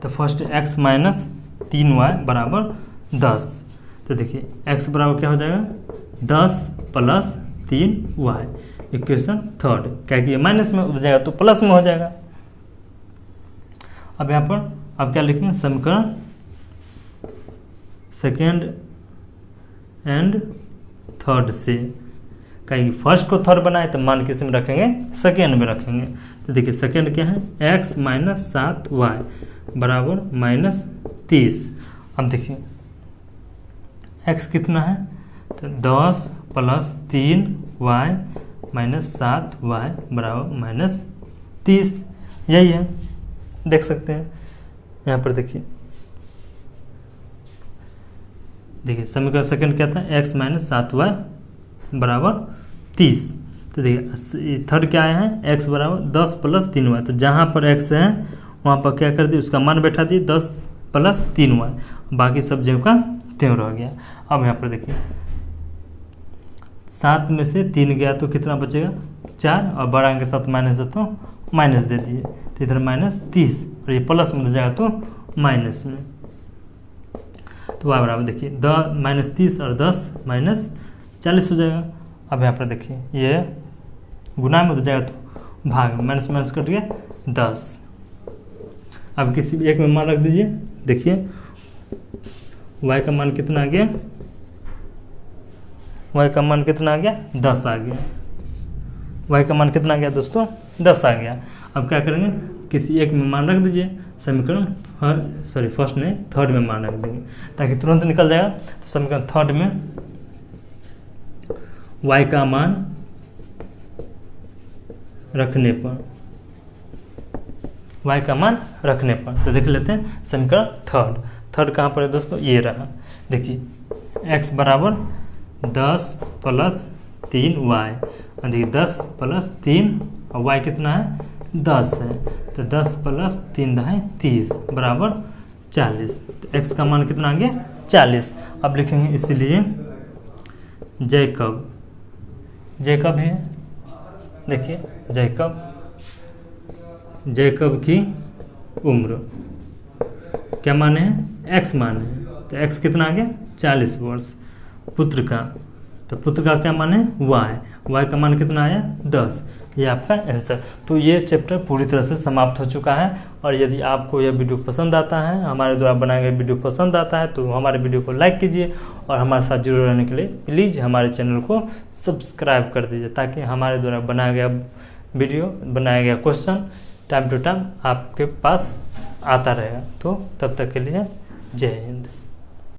तो फर्स्ट x - 3y बराबर 10। तो देखिए x बराबर क्या हो जाएगा? 10 + 3y। Equation third. क्या कि ये माइनस में उधर जाएगा तो प्लस में हो जाएगा। अब यहाँ पर अब क्या लिखेंगे? समीकरण सेकेंड एंड थर्ड से। कहीं फर्स्ट को थर्ड बनाए तो मान किस में रखेंगे, सेकेंड में रखेंगे। तो देखिए सेकेंड क्या है, x माइनस 7y बराबर माइनस 30। अब देखिए x कितना है, तो 10 प्लस 3y माइनस 7y बराबर माइनस 30, यही है, देख सकते हैं यहाँ पर। देखिए समीकरण सेकंड क्या था, x माइनस 7y बराबर 30। तो देखिए थर्ड क्या आया है, x बराबर 10 प्लस 3y। तो जहाँ पर x है वहाँ पर क्या कर दिए, उसका मान बैठा दिए 10 प्लस 3y, बाकी सब जगह का त्यों रह गया। अब यहाँ पर देखिए 7 में से 3 गया तो कितना बचेगा, 4, और बड़ा के साथ माइनस है तो माइनस दे दिए, तो इधर माइनस 30, और ये प्लस में हो जाएगा तो माइनस में। तो y बराबर देखिए 10 माइनस 30 और 10 माइनस 40 हो जाएगा। अब यहाँ पर देखिए ये गुना में हो जाएगा तो भाग में, माइनस माइनस कट गया 10। अब किसी भी एक में मान रख दीजिए, देखिए y का मान कितना आ गया, y का मान कितना आ गया, 10 आ गया। y का मान कितना आ गया दोस्तों, 10 आ गया। अब क्या करेंगे, किसी एक में मान रख दीजिए, समीकरण फर्स्ट में थर्ड में मान रख देंगे ताकि तुरंत निकल जाएगा। तो समीकरण थर्ड में y का मान रखने पर, y का मान रखने पर, तो देख लेते हैं समीकरण थर्ड कहाँ पर है दोस्तों, ये रहा। देखिए x बराबर 10 प्लस 3y, देखिए 10 प्लस 3 और y कितना है 10 है, तो 10 प्लस 3 है 30 बराबर 40। तो x का मान कितना आ गया 40। अब लिखेंगे इसीलिए जैकब है, देखिए जैकब की उम्र क्या माने है, x माने है, तो x कितना आ गया 40 वर्ष। पुत्र का, तो पुत्र का क्या मान है y का मान कितना आया 10, ये आपका आंसर। तो ये चैप्टर पूरी तरह से समाप्त हो चुका है। और यदि आपको यह वीडियो पसंद आता है, हमारे द्वारा बनाए गए वीडियो पसंद आता है, तो हमारे वीडियो को लाइक कीजिए और हमारे साथ जुड़े रहने के लिए प्लीज़ हमारे चैनल को सब्सक्राइब कर दीजिए, ताकि हमारे द्वारा बनाया गया वीडियो, बनाया गया क्वेश्चन टाइम टू टाइम आपके पास आता रहेगा। तो तब तक के लिए जय हिंद।